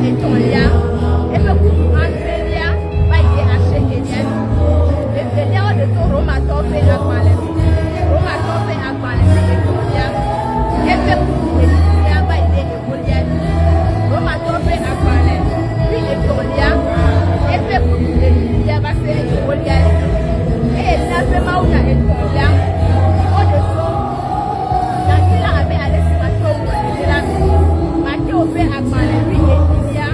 etɔ̃lia eƒe bubu adrelia va yi ɖe asiekɛlia evelia woɖe to Romatɔwo ƒe agbalẽ Romatɔwo ƒe agbalẽ ƒe etɔ̃lia eƒe bubu eɖilia va yi ɖe ewolia Romatɔwo ƒe agbalẽ ƒe etɔ̃lia eƒe bubu eɖilia va se ɖe ewolia eye nia ƒe mawunya etɔ̃lia woɖe to nyati la abe ale si Matewo wɔ ene la Matewo ƒe agbalẽ ƒe eɖilia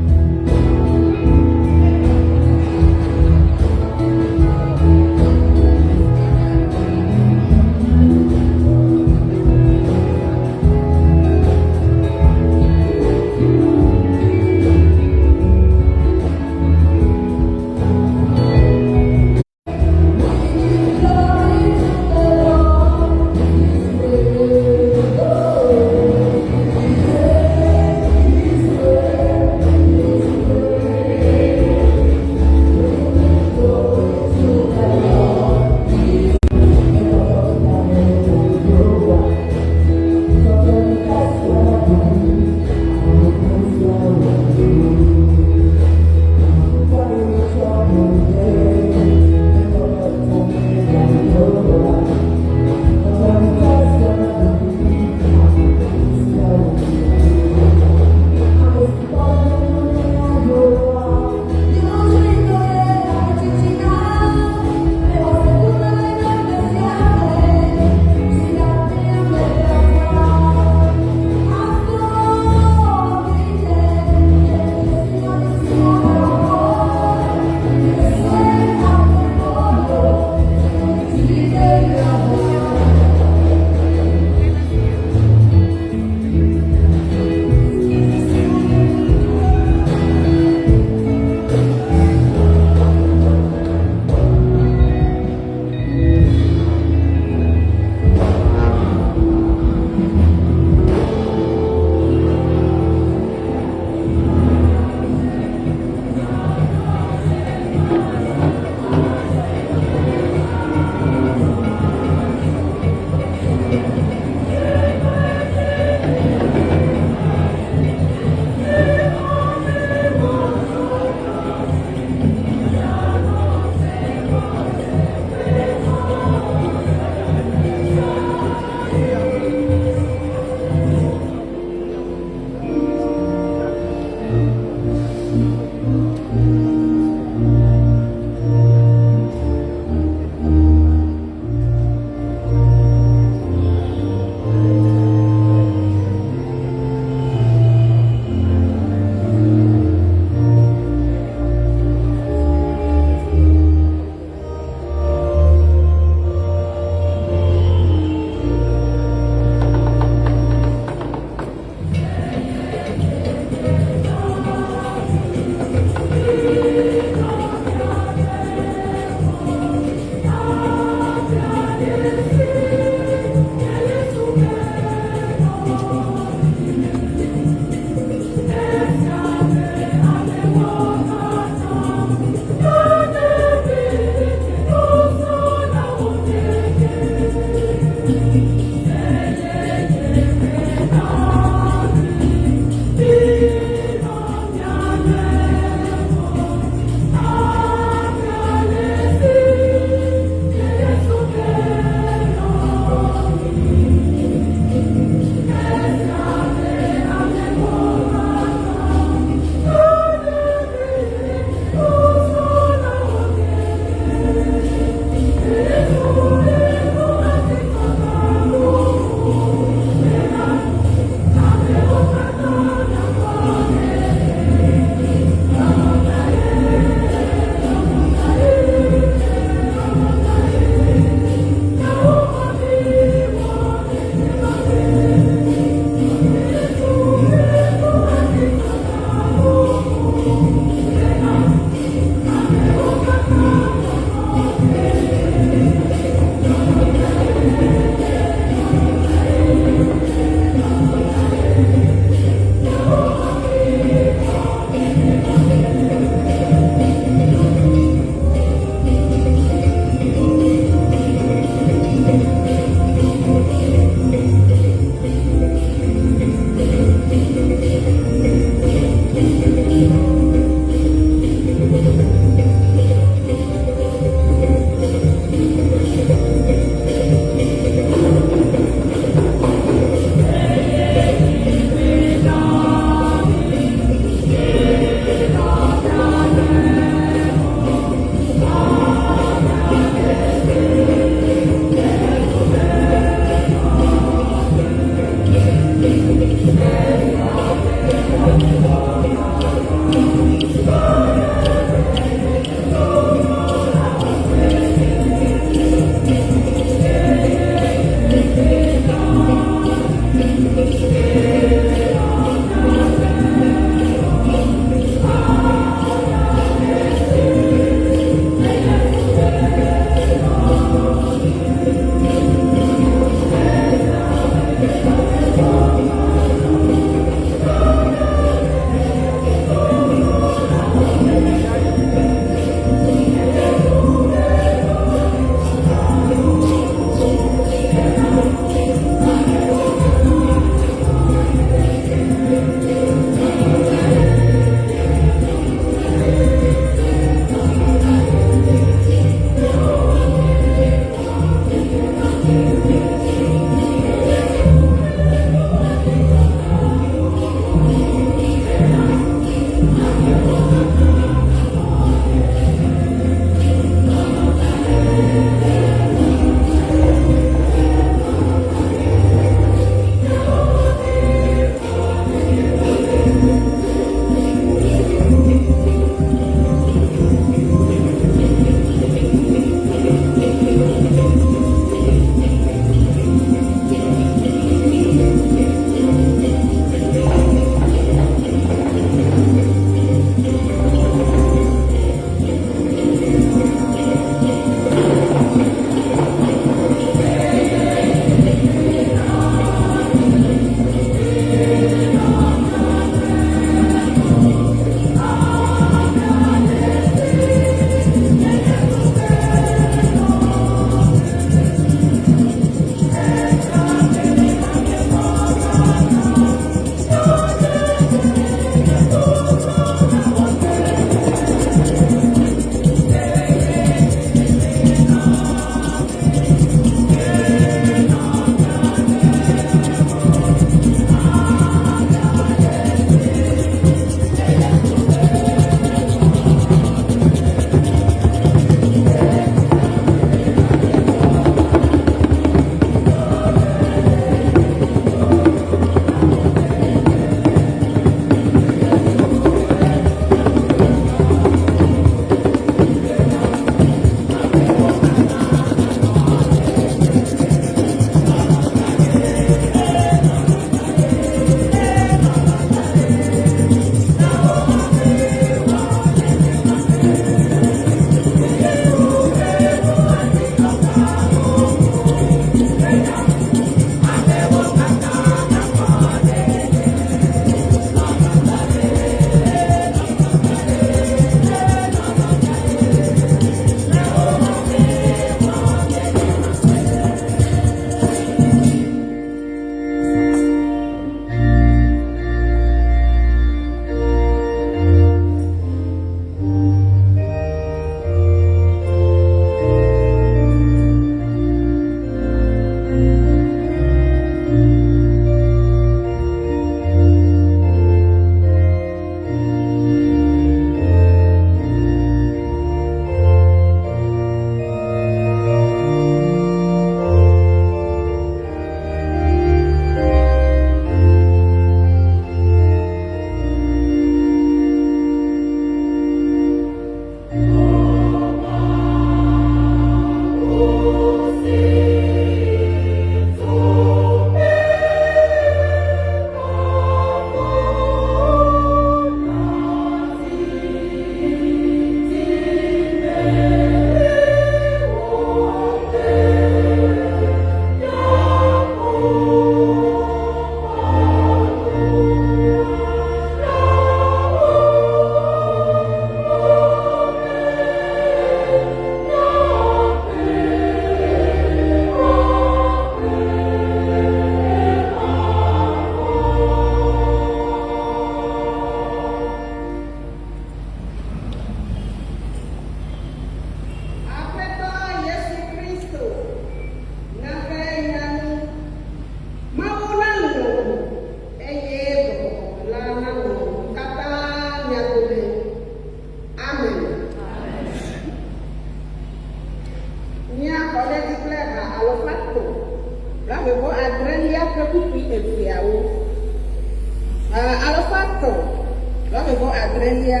Lọ́wọ́ ìbọn àgbẹ̀rẹ̀lẹ́à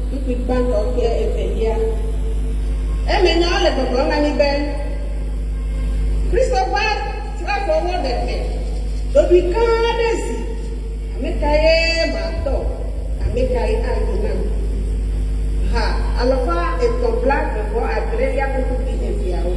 pípí gbàǹdọ̀ ọ̀kẹ́ ẹ̀fẹ̀lẹ́à. Ẹ̀mẹ̀nyà ọ̀lẹ̀ gbọ̀gbọ̀ ńlá níbẹ̀. Christopher tíráfọ̀ owó dẹ̀fẹ̀. Lóbi káàdẹ̀sì. Àmẹ́kayé màtọ̀. Àmẹ́kayé àgbẹ̀nà. Ha àlọ́fà ètò black gbọ̀gbọ̀ àgbẹ̀rẹ̀lẹ́à pípí ẹ̀fẹ̀yàwó.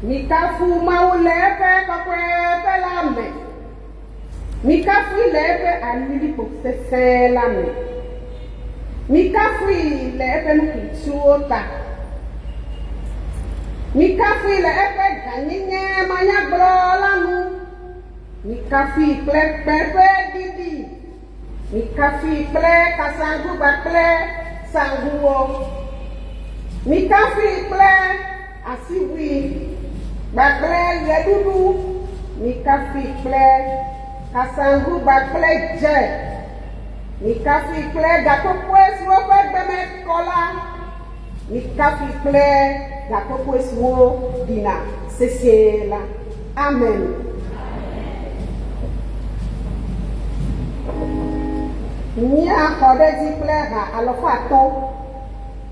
Mikafu maulepe kakwepe lame. Mikafu ilepe alilipo sese lame. Mikafu ilepe nukichuota. Mikafu ilepe ganyenye manyagro lamu. Mikafu iklepepe didi. Mikafu ikle kasangu bakle sanguo. Mikafu ikle asiwi. Bakle yedudu, mikafi kle, kasangu bakle je, mikafi kle gatokwe siwope beme kola, mikafi kle gatokwe siwo dina sesiela. Amen. Ni akode di kle ha alofato,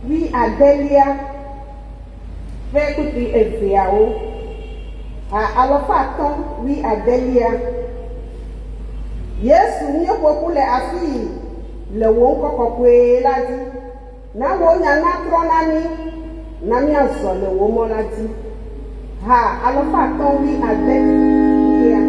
wi adelia, ve kuti eviao. Alofaton wi adelia. Yesu nye popule afi le won kokokwe ladi. Na wo nya na tronani na mi azo le wo mo ladi. Ha alofaton wi adelia.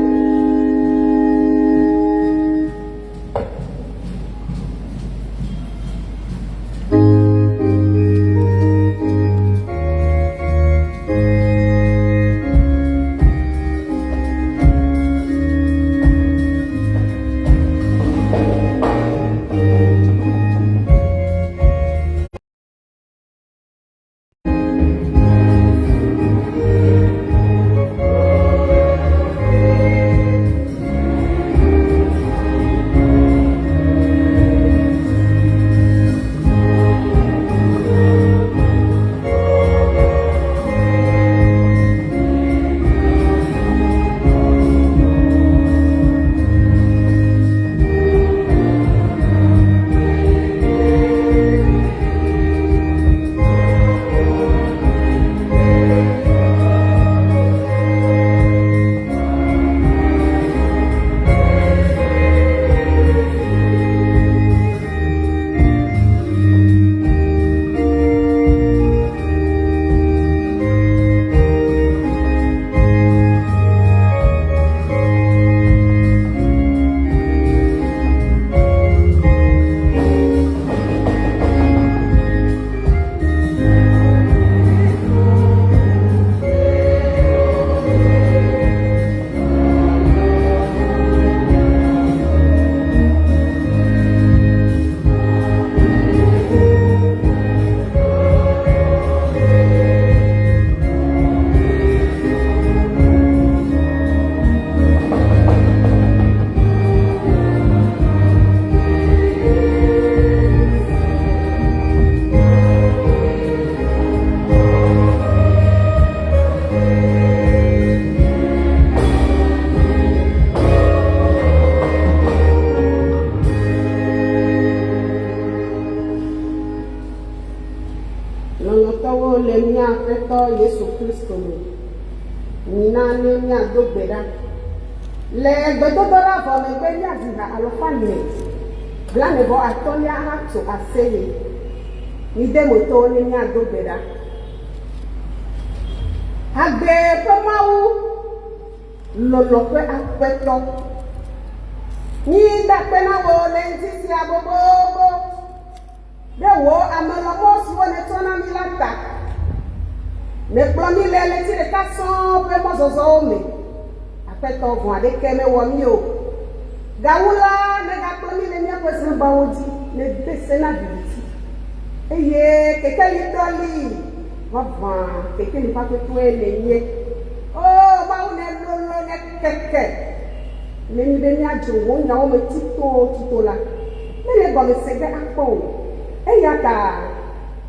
aƒetɔ Yesu Kristo me. Mina ne miado gbe ɖa. Le gbedodoɖa vɔ megbe miaɖi ha alɔfa ne. Blanevɔ atɔ̃lia hatso aseye. Mide motowo ne miado gbe ɖa. Agbe ƒe Mawu lɔlɔ ƒe aƒetɔ. Nyi dakpe na wo le ŋdi sia bobobo. Ɖe wo ame lɔbɔ siwo ne tɔ na mi la ta. Ne kplɔ mi le ŋuti ɖeka sɔŋ ƒe mɔzɔzɔwo me. Aƒetɔ vɔ aɖeke mewɔ mi o. Gawu la ne gakplɔ mi le míaƒe zãbawo dzi ne dese na viviti. Eye kekeli dɔli vavã kekeli ƒe aƒetoe le nye. O Mawu ne lolo ne keke. Ne mi be miadzro wo nyawo me tito la. Ne le gɔme se ge akpɔ o. Eya ta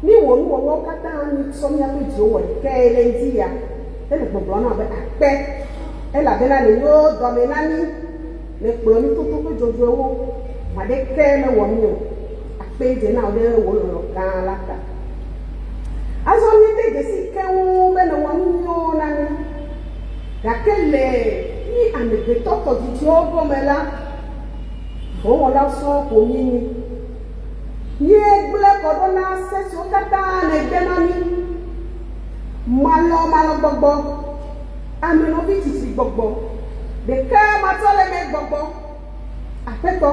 mi wɔ nuwɔwɔwo katã mi tsɔ miaƒe dziwo wɔ ke le ŋdi ya. Ele gbɔgblɔ na be akpɛ. Elabena le yo dɔme na mi. Le kplɔ mi toto ƒe dzɔdzɔewo. Aɖeke mewɔ mi o. Akpɛ dze na wo ɖe wo lɔlɔ gã la ta. Azɔ mi de dzesi keŋ be ne wɔ nu nyuiwo na mi. Gake le mi amegbetɔ tɔdzidziwo gɔme la, dɔwɔlawo sɔŋ ko mi nyi. Ye gblẽ kɔ ɖo na se siwo katã le gbe na mi. Malɔ gbɔgbɔ, amenɔvi tsitsi gbɔgbɔ, ɖeke matɔ le me gbɔgbɔ. Aƒetɔ,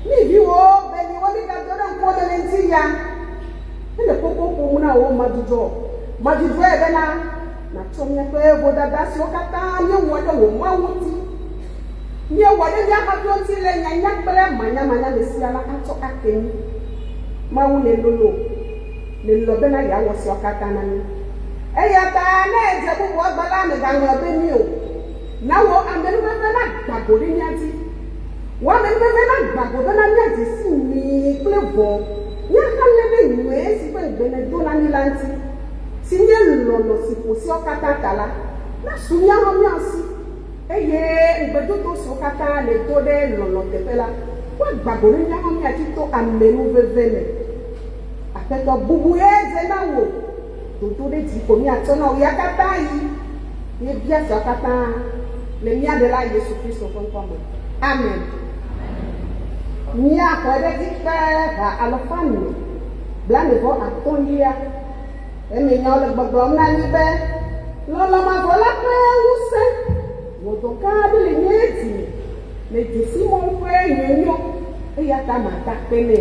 mi viwo beni wo mi gado ɖe ŋkuwo le ŋdi ya. Ele koko ƒom na wo madzudzɔ. Madzudzɔe bena natsɔ miaƒe vodada siwo katã miewɔ ɖe wò Mawu ŋuti. Miewɔ ɖe miaƒe ŋuti le nyanya kple manyamanya me sia la atsɔ ake mi. Mawu le lolo, le lɔ bena yeawɔ siwo katã na mi. Eya ta ne edze bubu gbe la megaŋlɔ be mi o. Na wo amenuveve na gbago ɖe mia dzi. Wo amenuveve na gbago bena miadze si mi kple vɔ. Miaxa lé ɖe nyuie si ƒe gbene do na mi la ŋuti. Si nye lɔlɔ si ƒo siwo katã ta la, na su miawo miasi. Eye gbedodo siwo katã le do ɖe lɔlɔ teƒe la, woagbago ɖe miawo miadzi to amenuveve me. Aƒetɔ bubu ye dze na wo. Dodo ɖe dzi ko miatsɔ na wo ya katã yi. Míebia siwo katã le mía Ɖela Yesu Kristo ƒe ŋkɔ me. Amen. Míaxɔe ɖe dzi kpe ha alɔfa ne blanevɔ atɔ̃lia. Eme nyawo le gbɔgblɔm na mi be lɔlɔmavɔ la ƒe ŋusẽ wòdɔ gã aɖe le nye dzi le dzesimɔ ƒe nyonyo eya ta mada kpe nɛ.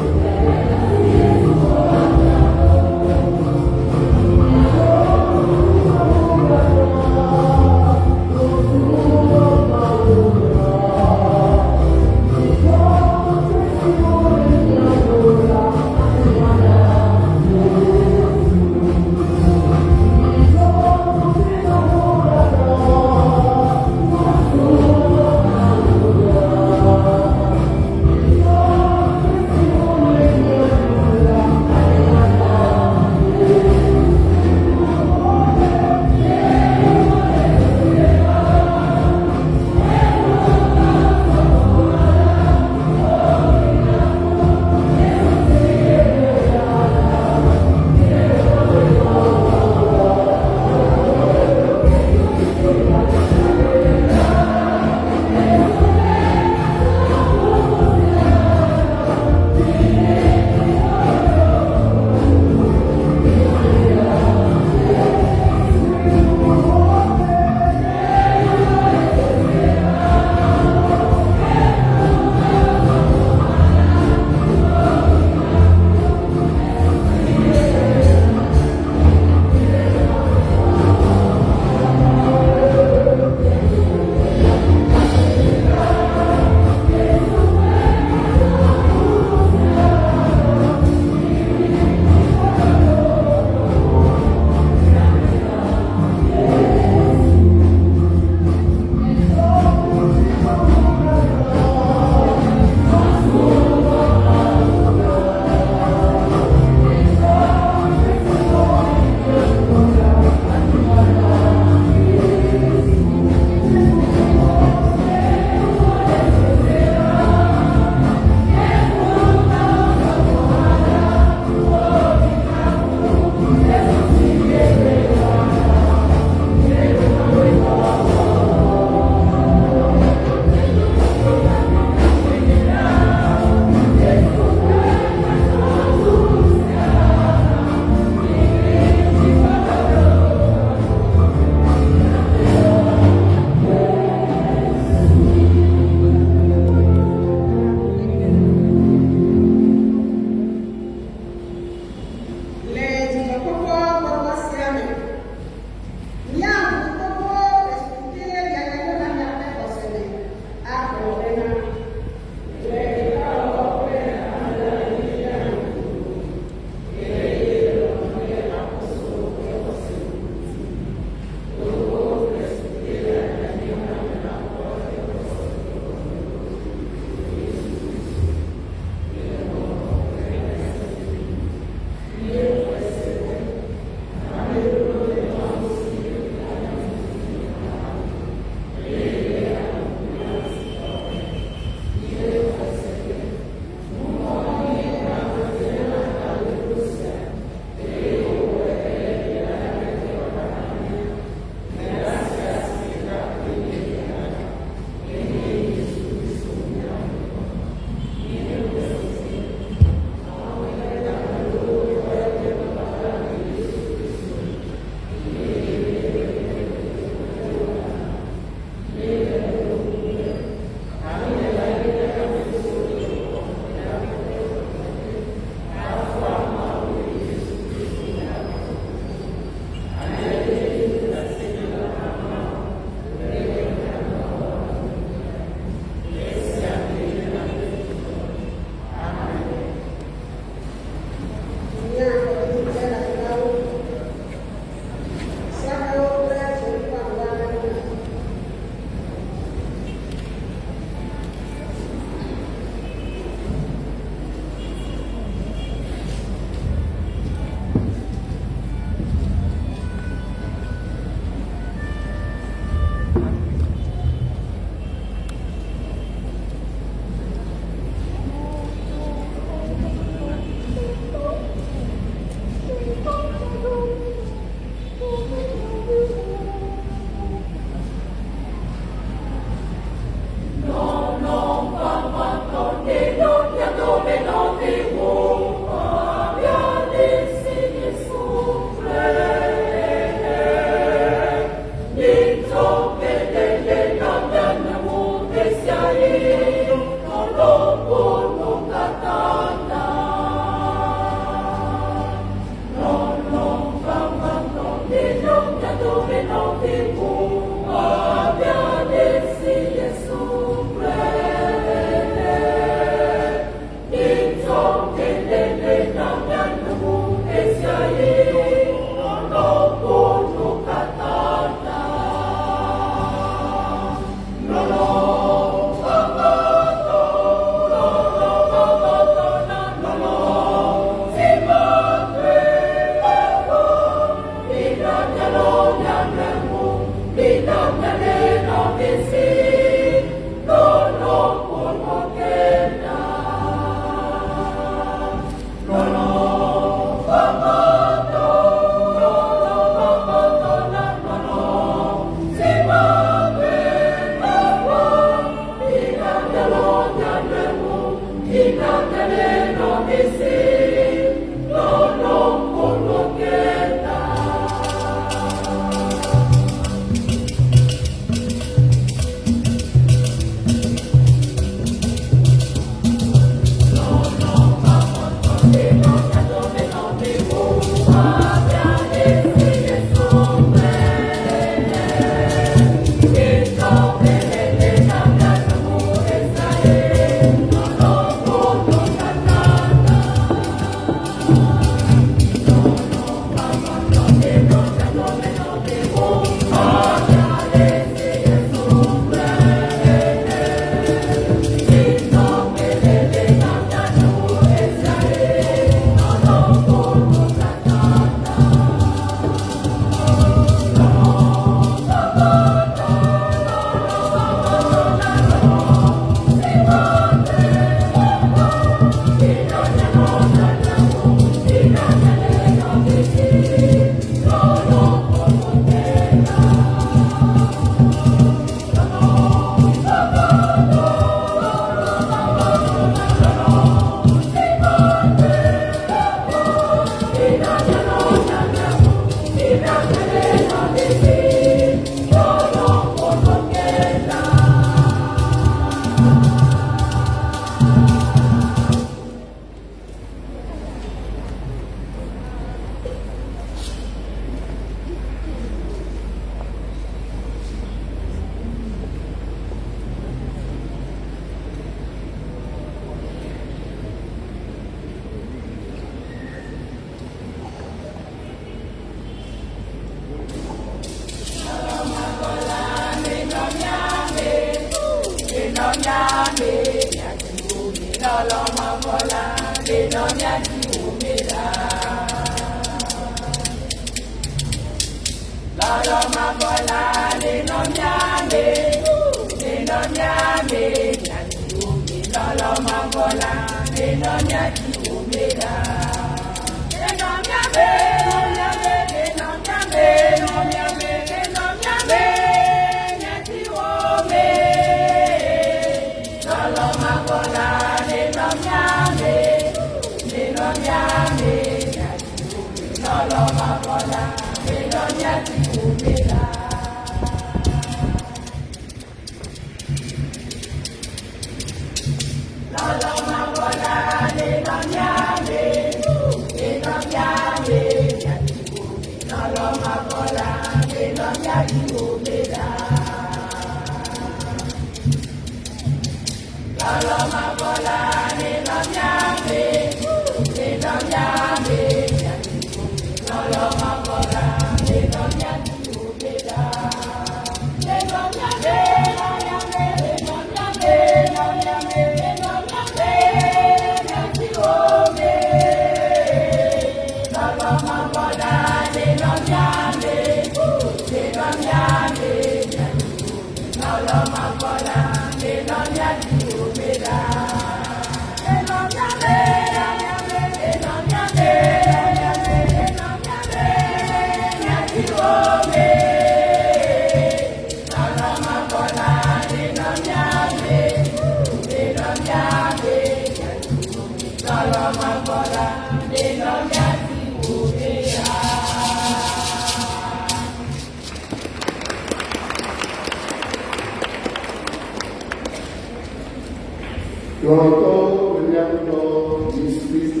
Pronto veniamo di Cristo,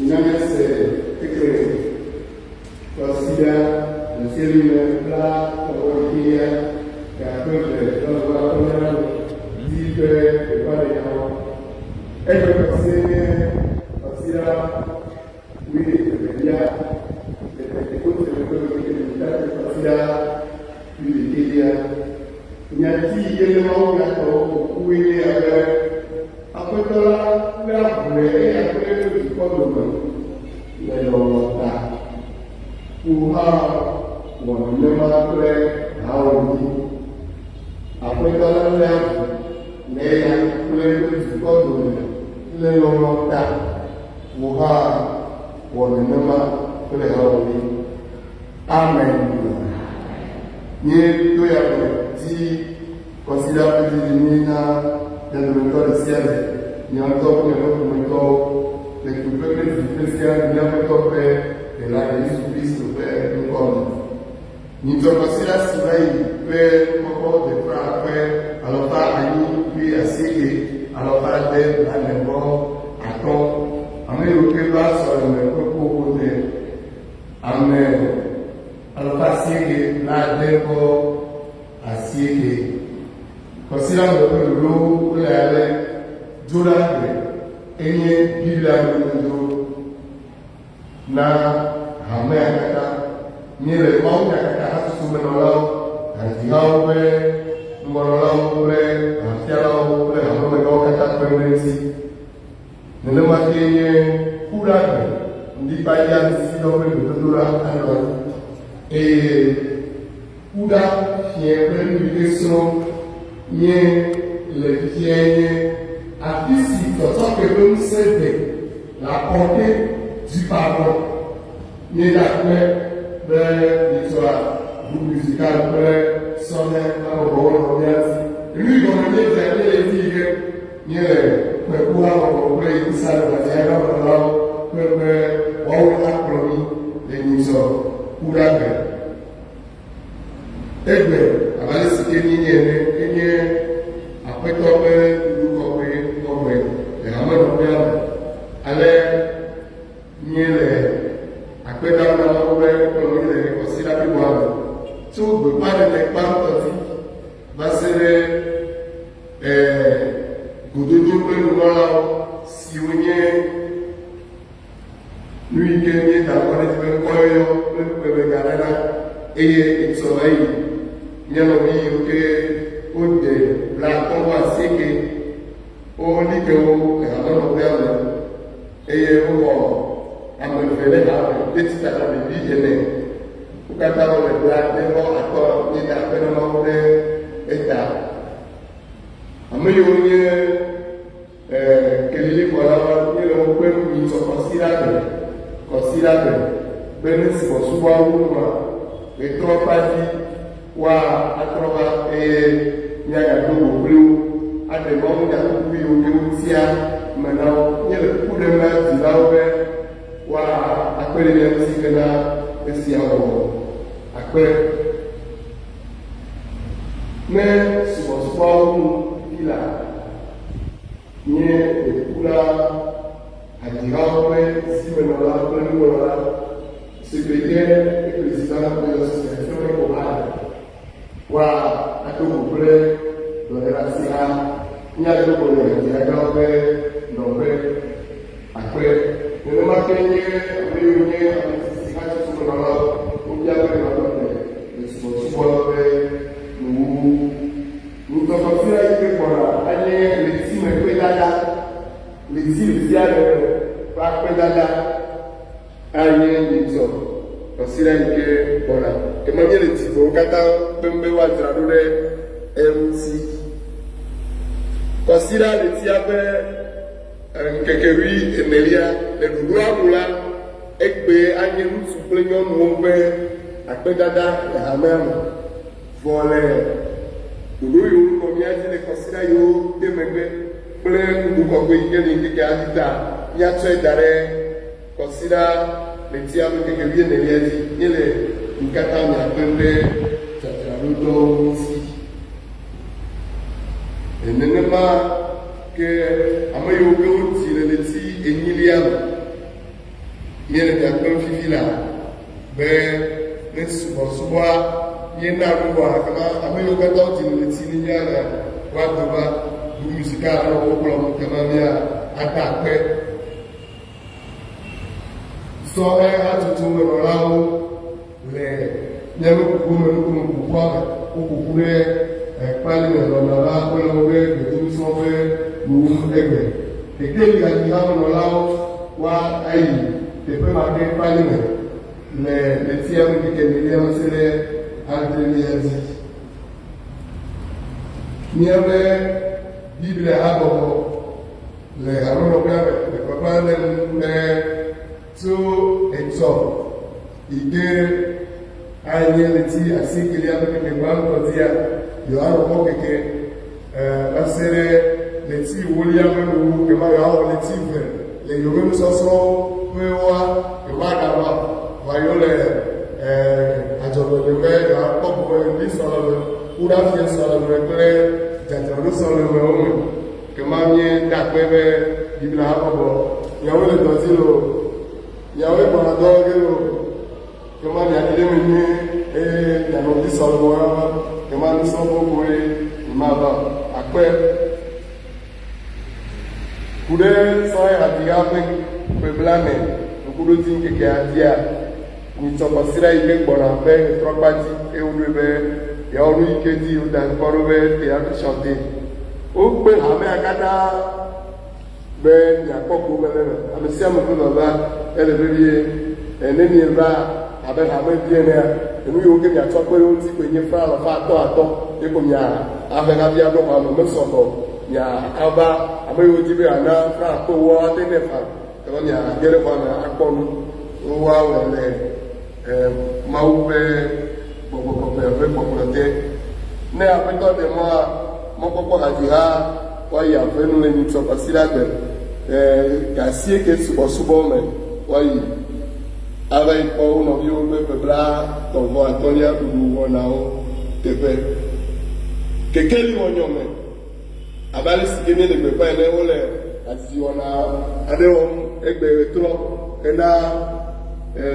in anese e credo. Considera il cielo la teologia che ha preso la guardia di e parliamo. E per considera qui vediamo che tutte le cose che diventate considera qui di dia. Nyati che non ha detto qui avere apetola la bule e apre il quadro le lotta uha won le matre haudi aƒetɔ la lé avu le ya kple dukɔ dome le lɔlɔ ta wò hã wɔ nenema kple hawɔli. Amen. Nye to ya me ti kɔsida ƒe didi na ɖeɖemetɔ ɖe sia ɖe miatɔ kple ƒometɔwo le kpekpe kple vivi sia miaƒetɔ ƒe ɖela Yesu Kristo ƒe ŋkɔme. Nyitsɔ kɔsida si va yi ƒe kɔkɔ ɖefra ƒe alɔfa anyi kple asieke alɔfa de blaenebɔ atɔ. Ame yiwo ke va sɔleme ƒe ƒoƒo de ame alɔfa asieke la de bɔ asieke. Kɔsida me ƒe lolo wole ale dzora gbe enye Biblia ŋudodo na hamea katã. Míele mawunya katã hatutu menɔlawo, hadzihawo ƒe ŋgɔnɔlawo kple hafialawo kple hamemegãwo katã ƒe ŋuti. Nenema ke nye kuɖagbe ŋdipadza sisidɔ ƒe gbedodo la anɔ eye kuɖa fia ƒe nu yi ke srɔ̃ nye le fifia nye afi si tɔtɔke ƒe ŋusẽ de le akɔte dzipabɔ nye ɖakpe be nyitsɔa musical kple sɔne abɔbɔwɔ nɔ mía si. Enu gɔme nye dze ne le fi ke nye le kpekpo abɔbɔ kple yikusa le gbadza ya wɔlawo kple be wɔwo akplɔ mi le nyitsɔ kuɖagbe. Egbe abali si ke nye ene enye aƒetɔ ƒe nuɖukɔƒe kɔƒe le hamenɔƒea me. Ale nye le akpedawɔlawo ƒe kplɔ le kɔsida bliboa me tso gbeƒã ɖeɖe gbãtɔ dzi va se ɖe gododo ƒe nunɔlawo siwo nye nu yi ke nye dakɔ ɖe ƒe kɔyɔyɔ kple kpemega ɖe la eye etsɔ eyi nye nɔvi yiwo ke wode bla kɔwɔ asieke woli ke wo le hamenɔƒea me eye wowɔ ame eve ɖe hame ɖeti tata ɖevi ene wo katã wole bla ɖe atɔ nye da aƒenɔmawo ɖe eta. Ame yiwo nye kelilibɔlawo nye le woƒe nyitsɔ kɔsida gbe be ne subɔsubɔawo ma wetrɔ kpadzi wa atrɔ va eye miagado goglowo aɖe mawu nyakuku yiwo ke wotia me na wo nye le kuku ɖem na dzilawo be wa akpe ɖe mia ŋuti ke na esia wɔwɔ akpe. Ne subɔsubɔawo ŋu fi la nye ekula adzihawo ƒe simenɔla kple nuwɔla secrétaire et président de l'association Ekobale wa ado kple dɔlerasia míado ko le adziagawo ƒe nɔƒe akpe. Nenema ke nye ame yiwo nye ame sisi hatsotso menɔlawo wobia be woaɖo le subɔsubɔ ƒe nuwuwu. Nutɔsɔsɔe yi ke gbɔna anye leti me ƒe dada leti sia le ƒe akpedada anye nyitsɔ kɔsida yi ke gbɔna ema nye le dziƒowo katã be woadzra ɖo ɖe eŋuti. Kɔsida letia ƒe ŋkeke ɣi enelia le ɖuɖua nu la egbe anye ŋutsu kple nyɔnuwo ƒe akpedada le hamea me vɔ le ɖoɖo yiwo ŋkɔ mía dzi le kɔsida yiwo de megbe kple nuɖukɔgbe yi ke le ŋkeke adi ta míatsɔe da ɖe kɔsida letia ƒe ŋkeke ɣi enelia dzi nye le ŋkata miaƒe ɖe dzadzraɖoɖowo ŋuti. Nenema ke ame yiwo ke wodzi le leti enyilia me mie le miakpem fifi la be ne subɔsubɔa miena nuwɔa kama ame yiwo katã wodzi le leti nenya le woado va du musika alo wokplɔm kama mia ada akpe. Sɔ hatsotso menɔlawo le miaƒe kuku me nukunu kukua me wokuku ɖe kpali me nɔnɔ la kple woƒe gbedoxɔ ƒe nuwu egbe. Ekeli adzihamnɔlawo wa ayi teƒe ma ke kpali me le letia ŋkeke nelia se ɖe adrelia dzi. Miabe Bible habɔbɔ le alo be le papa le to exo ide anye leti asikili abe ke banko dia yo aro ko ke asere leti woli abe no ke ma yo leti ve le yo be so we wa ke ma ka wa yo le ajobo le be ya ko bo ni so le ura fi so le le jajalo so le o ke ma mi da pe be Biblia hapo yawe le dozilo yawe bana dogelo ke ma ya ile mi ya no di so lo ke ma ni so bo we ma ba ape kude so ya diga pe blame kudo tin ke adia ni to pasira ile gbona pe tropaji e ulu be ya oru ikeji o dan koro be te a chanter o pe ame akada be ya poku belele amesi amudu baba ele bebie eneni ba abe bie ne enu yo ke ya tokwe o ti pe nye fra fa ato e ko nya abe ga bia do ma no so no ya aba abe yo ti be ana fra ko wo ate ne fa to nya gere fa na akponu o wa wele ma ube gbogbo pe gbogbo te ne apeto de mo popo ajiha wa ya fenu le ni so pasira gbe gasie ke subo me wayi ava ipo no bio me pebla to vo Antonia du wona o tepe kekeli wonyo me abali sigene le gbe pa ele wole ati wona ade won egbe tro ena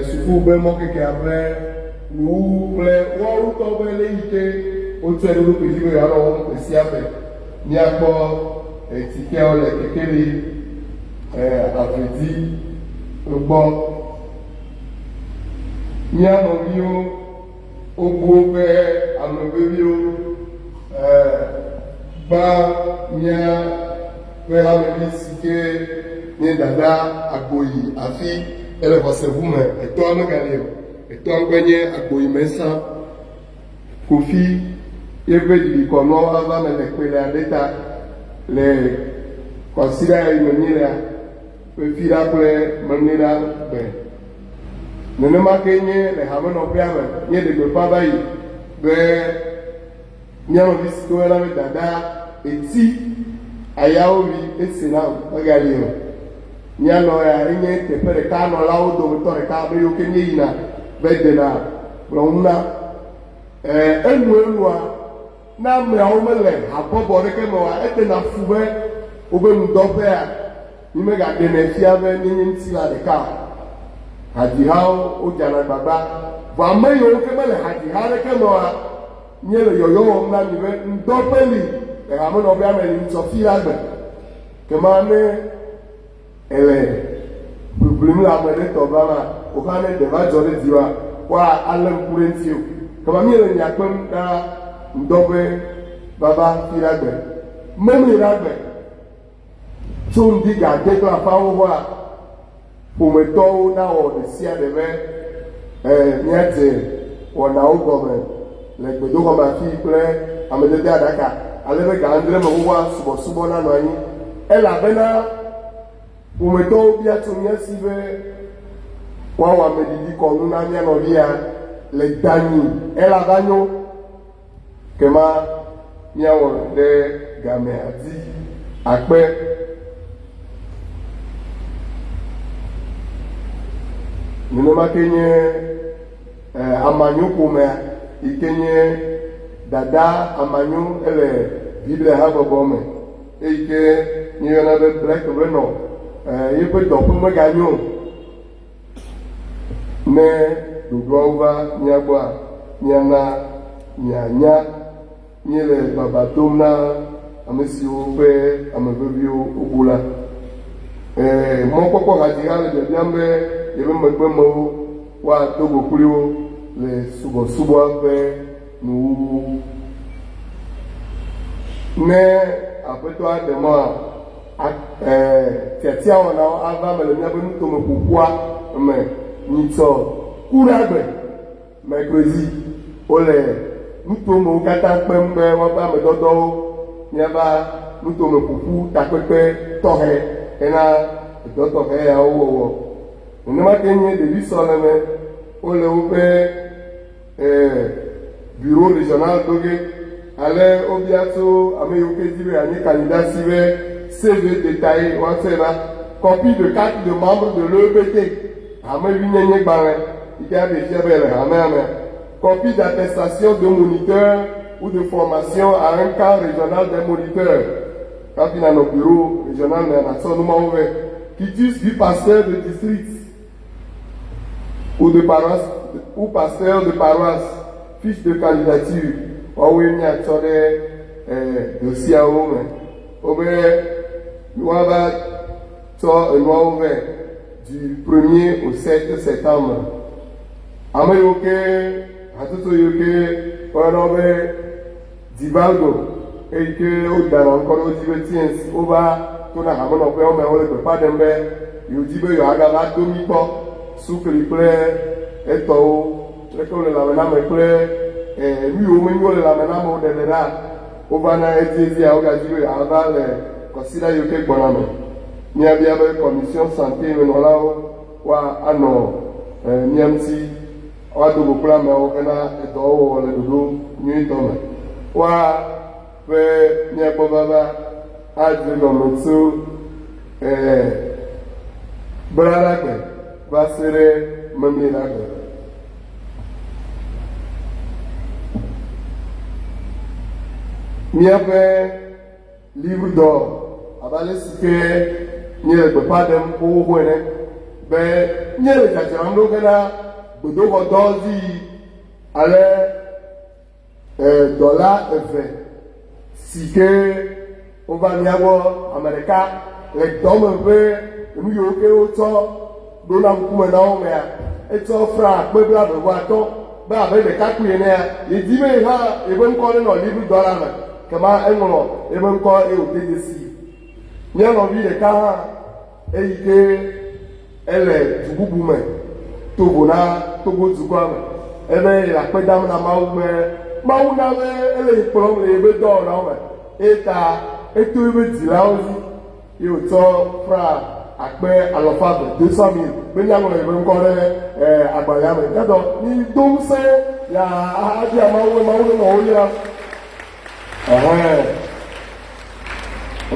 suku be mo keke abe nu ple wo to be le ike o tse lu pe jiwe ara won pe si abe ni akpo ti ke ole kekeli àfẹ̀dí gbọ́ ní àwọn bí ó gbó bẹ́ àmọ̀gbé bí ó bá ní pẹ́ àmọ̀gbé sí ké ní dàdá àgbòyì àfi ẹlẹ́fọ̀sẹ̀ fúnmẹ̀ ẹ̀tọ́ amẹ́gàlẹ̀ ẹ̀tọ́ agbẹ́nyẹ́ àgbòyì mẹ́sàn kò fi yẹ́gbẹ́ ìdìkọ̀ náà ábámẹ́lẹ̀ pẹ̀lẹ̀ àdẹ́ta lẹ̀ kọ̀síra ìmọ̀nyíra fira kple menira be nenema ke nye le hamenɔƒea me nye ɖegbeƒã va yi be míanɔvi si to la be dada eti ayawo vi esina megali o míanɔ ya enye teƒe ɖeka nɔlawo dometɔ ɖeka be yiwo ke nye yina be dena kplɔŋu na enua na ameawo mele habɔbɔ ɖeke me wa edena fu be wobe ŋudɔƒea ni me ga de ne fia be ni nti la ɖeka hadihawo o jana gbagba vɔ ame yiwo ke mele hadiha ɖeke me wa nye le yɔyɔ wɔm na mi be ŋdɔƒe li le hamenɔƒea me li ŋtsɔfi la gbe kema ne ele ʋiʋlim le ame ɖe tɔ va ma woxa ne ɖe va dzɔ ɖe dzi wa wa alé ŋku ɖe ŋti o kema mi le nya kpem na ŋdɔƒe baba fi la gbe memli la gbe tso ŋdi gade kple aƒawo hɔa ƒometɔwo na wɔ ɖe sia ɖe be míadze wɔnawo gɔme le gbedoxɔme afi kple amedede aɖaka ale be ga andre me wowa subɔsubɔ na nɔ anyi elabena ƒometɔwo bia tso mía si be woawɔ ameɖiɖi kɔnu na mía nɔvia le danyi elaba nyo kema míawɔ ɖe game adi akpe nenema ke nye amanyo ƒomea yi ke nye dada amanyo ele Biblia ha gbɔgbɔ me eyi ke nye yɔna be blek renɔ yeƒe dɔƒe meganyo ne ɖoɖoawo va mía gbɔa míana mianya nye le baba dom na ame siwo ƒe ameveviwo wobu la mɔkpɔkpɔ hadi hã le biabiam be yebe megbemewo woado go kpliwo le subɔsubɔa ƒe nuwuwu ne aƒetɔ aɖe ma tiatia wɔnawo ava me le míaƒe nutome ƒoƒoa me nyitsɔ ku ɖe agbe mekrezi wole nutomewo katã kpem be woaƒe amedɔdɔwo miaba nutome ƒoƒu takpekpe tɔxɛ hena dɔ tɔxɛ yawo wɔwɔ. Nenema ke nye ɖevi sɔleme wole woƒe bureau régional doge ale wobia tso ame yiwo ke dzi be anyi candidat si be CV détaillé woatsɔe va copie de carte de membre de l'EBT hamevi nyenye gbalẽ yi ke aɖe fia be le hamea mea copie d'attestation de moniteur ou de formation à un camp régional des moniteurs kafi na nos bureau régional me natsɔ numawo vɛ quitus du pasteur de district ou de paroisse ou pasteur de paroisse fiche de candidature wawoe miatsɔ ɖe dosiawo me wobe woava tsɔ enuawo vɛ du 1er au 7 septembre ame yiwo ke hatsotso yiwo ke woyɔna be divaldo eyi ke wodana ŋkɔ ɖe wo dzi be tiens wova tona hamenɔƒewo me wole gbeƒã ɖem be yewo di be yewoagava do mi kpɔ sukli kple etɔwo leke wole lãmename kple nu yiwo menyo le lãmename wo ɖeɖe ɖa wovana ediedzia wogadzi be yewoava le kɔsiɖa yiwo ke gbɔna me miabia be commission santé menɔlawo woanɔ mia ŋuti woado go kple amewo hena edɔwɔwɔ le ɖoɖo nyuitɔ me woaƒe miagbɔ vava adze gɔme tso gbelaɖagbe va se ɖe memliɖagbe. Miaƒe livre d'or abe ale si ke nye le gbeƒã ɖem xoxoxoe ɖe be nye le dzadzram ɖo hena gbedoxɔdɔ dzi ale dɔla eve si ke wova miagbɔ ame ɖeka le dɔme ƒe nu yiwo ke wotsɔ ɖona ŋkume na wo mea etsɔ fra akpe blaeve-vɔ-atɔ̃ be abe ɖekakpui enea yedi be hã ebe ŋkɔ ɖe nɔ livre d'or la me kema eŋlɔ ebe ŋkɔ eye wòde dzesi mianɔvi ɖeka hã eyi ke ele du bubu me togo na Togo dukɔa me ebe le akpe dam na Mawu be Mawu na be ele kplɔm le ebe dɔwɔlawo me eta eto ebe dzilawo dzi ye wòtsɔ fra akpe 200,000 be miaŋlɔ ebe ŋkɔ ɖe agbalẽa me yadɔ ni dom se ya abia Mawu ne nɔ wo yram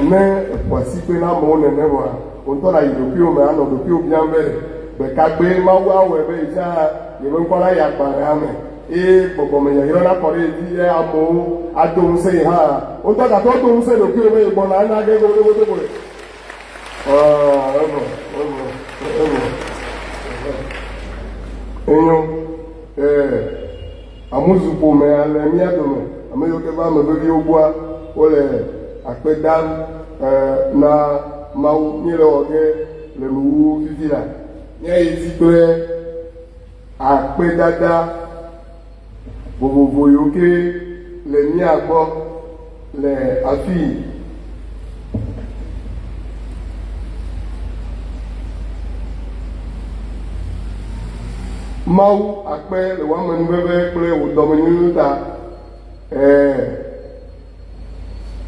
ne eƒoasi kpe na amewo nene vɔa wòtɔ na yi ɖokuiwo me anɔ ɖokuiwo biam be ɖekagbe Mawu awɔe be yetsã yebe ŋkɔ la yi agbalẽa me eye gbɔgbɔme yayra na kɔ ɖe edzi ye amewo ado ŋusẽ yi hã wotɔ gake wodo ŋusẽ ɖokuiwo be yegbɔna ena ge gogogogo enyo amuzuƒomea le mía dome ame yiwo ke va ame veviwo gbɔa wole akpe dam na Mawu míele wɔ ge le nuwu fifi la míayi dzi kple akpedada vovovo yiwo ke le mía gbɔ le afii Mawu akpe le woame nuveve kple wò dɔmenyuiwo ta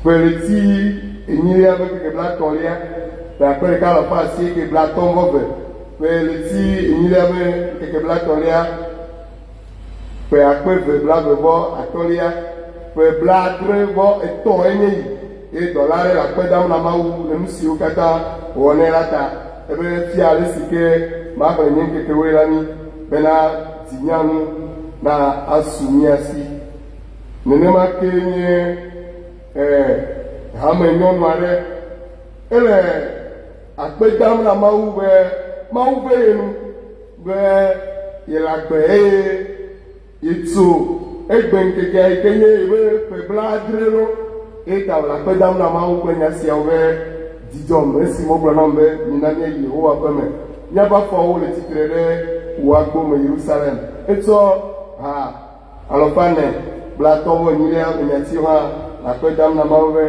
kpeleti enyilia be keke bla tɔ̃lia le akpe ɖeka le fa asi ke bla tɔ̃-vɔ-ve kpeleti enyilia be keke bla tɔ̃lia ƒe akpe ve bla ve-vɔ atɔ̃lia ƒe bla adre-vɔ-etɔ̃ enye yi eye dɔla aɖe le akpe dam na Mawu le nu siwo katã wɔ nɛ la ta ebe fia ale si ke maƒle nye ŋkekewoe la mi bena dzinyanu na asu mía si nenema ke nye hame nyɔnu aɖe ele akpe dam na Mawu be Mawu be yenu be yele agbe eye yetso egbe ŋkekea yi ke nye ebe ƒe bla-adre ɖo eye ta wòle akpe dam na Mawu kple nya siawo be dzidzɔ me esi wogblɔ nam be mina míayi Yehowa ƒe me míaƒe afɔwo le tsitre ɖe wò agbo me Yerusalem etsɔ ha 489 menyatiwo hã le akpe dam na Mawu be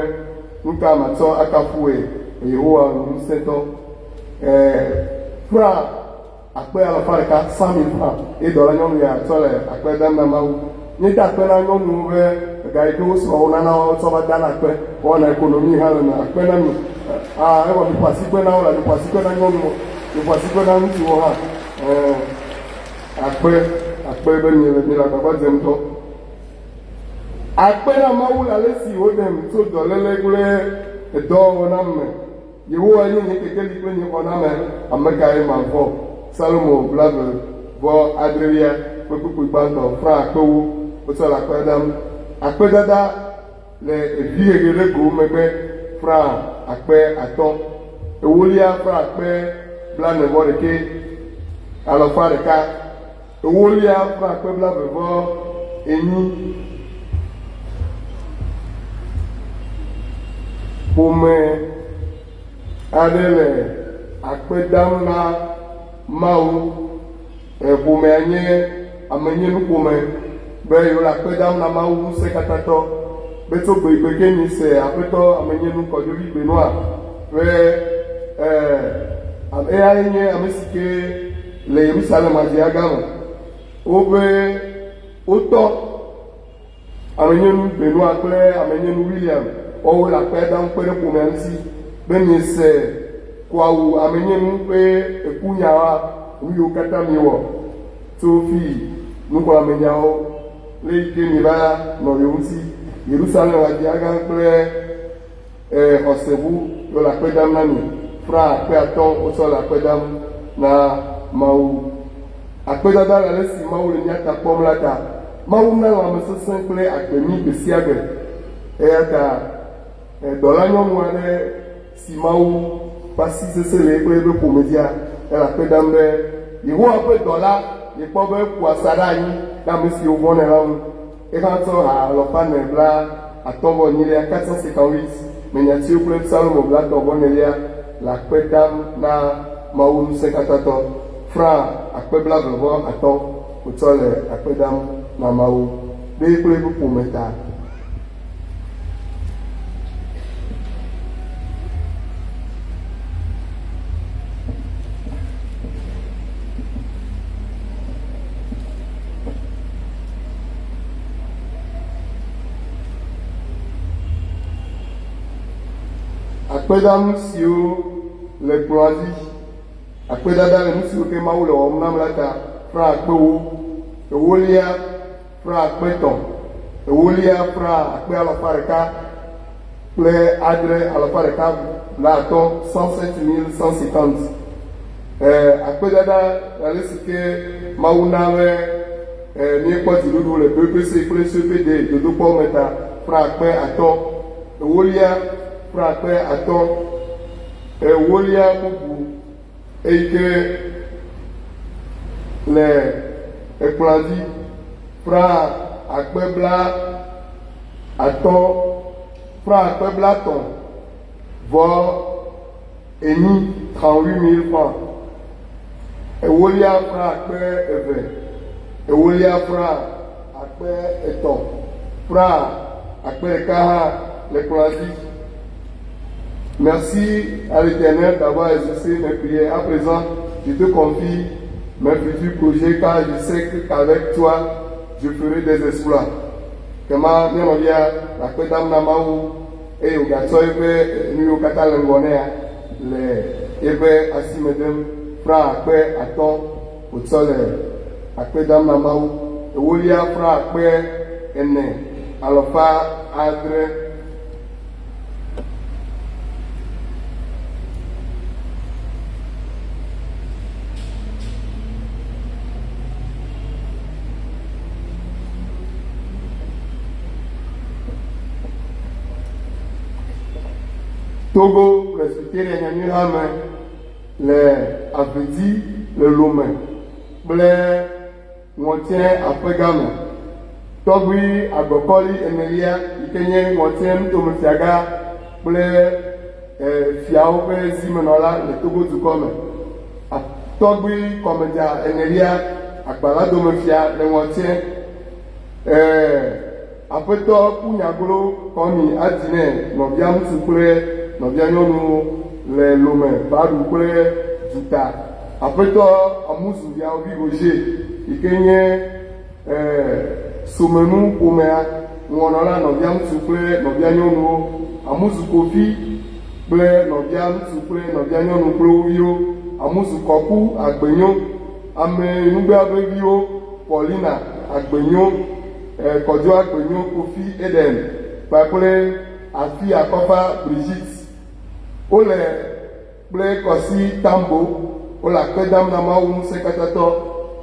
nu ka matsɔ akafue Yehowa ŋusẽtɔ fra akpe 100,000 francs eye dɔla nyɔnu ya tsɔ le akpe dam na Mawu nye da akpe na nyɔnuwo be ega yi ke wosɔ wo nana wotsɔ va dana akpe wɔna ekonomi hã le me akpe na mi ewɔ miƒo asikpe na wo le miƒo asikpe na nyɔnuwo miƒo asikpe na ŋutsuwo hã akpe be mi le agbagba dzem ŋutɔ akpe na Mawu le ale si woɖem tso dɔléle kple edɔwɔna me yewoa nye nye kekeli kple nye xɔna me amekae mavɔ Salomo blavevɔ adrelia ƒe kpukpui gbãtɔ fra akpewo wotsɔ le akpe dam akpedada le evi ɣeɣe ɖe go megbe fra akpe atɔ̃ ewolia fra akpe blaene-vɔ-ɖekɛ alɔfa ɖeka ewolia fra akpe blavevɔ-enyi ƒome aɖe le akpe dam na Mawu ƒomea nye amenyenuƒome be yewole akpe dam na Mawu ŋusẽkatãtɔ be tso gbe ke mi se aƒetɔ amenyenu kɔdzovi gbenɔa be eyae nye ame si ke le Yerusalem adziagame wobe wotɔ amenyenu gbenɔa kple amenyenu William wɔwo le akpe dam kpe ɖe ƒomea ŋuti be miese koawu amenyenu ƒe ekunyawoa nu yiwo katã miwɔ tso fi nugblɔmenyawo le yi ke mi va nɔ yewo ŋuti Yerusalem adziagã kple xɔseʋu wole akpe dam na mi fra akpe atɔ̃ wotsɔ le akpe dam na Mawu akpedada le ale si Mawu le mía ta kpɔm la ta Mawu na lãmesesẽ kple agbemi gbe sia gbe eya ta dɔlanyɔnu aɖe si Mawu ƒe asi sesẽ le kple eƒe ƒomedzia ele akpe dam be Yehowa ƒe dɔla yekpɔ be ƒo asa ɖe anyi ɖe ame siwo vɔ̃nɛ la ŋu ehã tsɔ ha 458 458 menyatiwo kple Psalmo 34 le akpe dam na Mawu ŋusẽkatãtɔ fra akpe 25 wotsɔ le akpe dam na Mawu ɖe kple eƒe ƒome ta. Akpedam siwo le kplɔa dzi akpedada le nu siwo ke Mawu le wɔm nam la ta fra akpewo ewolia fra akpe tɔ̃ ewolia fra akpe 100 kple adre 150 107,150 akpedada ale si ke Mawu na be míekpɔ dziɖuɖu le pepese kple sopede dodokpɔ me ta fra akpe 5 ewolia fra akpe 5 ewolia bubu eyi ke le ekplɔa dzi fra akpe 50 fra akpe 30 vɔ enyi 38,000 francs ewolia fra akpe 2 ewolia fra akpe 3 fra akpe 1 hã le kplɔa dzi. Merci à l'Éternel d'avoir exaucé mes prières. À présent, je te confie mes futurs projets car je sais qu'avec toi, je ferai des exploits. Kema mianovia la kpedam na Mawu eye wogatsɔ eƒe nu yiwo katã le ŋgɔnɛa le eƒe asime dem fra akpe 5 wotsɔ le akpedam na Mawu ewolia fra akpe 4,700 Togo presbytère nyanyuhame le Avedi le Lome kple ŋɔtien aƒegame tɔgbi agbɔkɔli enelia yi ke nye ŋɔtien nutomefiaga kple fiawo ƒe zimenɔla le Togo dukɔ me tɔgbi kɔmedza enelia agbaladomefia le ŋɔtien aƒetɔ kunyaglo kɔmi adine nɔvia ŋutsu kple nɔvia nyɔnu le Lome baɖu kple dzuta aƒetɔ amuzuviawo vi Roger yi ke nye somenu ƒomea ŋɔnɔla nɔvia ŋutsu kple nɔvia nyɔnuwo, amuzu kofi kple nɔvia ŋutsu kple nɔvia nyɔnu kple wo viwo, amuzu kɔku agbenyo, ame nugbeaveviwo, Paulina agbenyo, kɔdzo agbenyo, Kofi Eden kpakple afi akɔfa Brigitte, wole kple kɔsi Tambo, wole akpe dam na Mawu ŋusẽkatãtɔ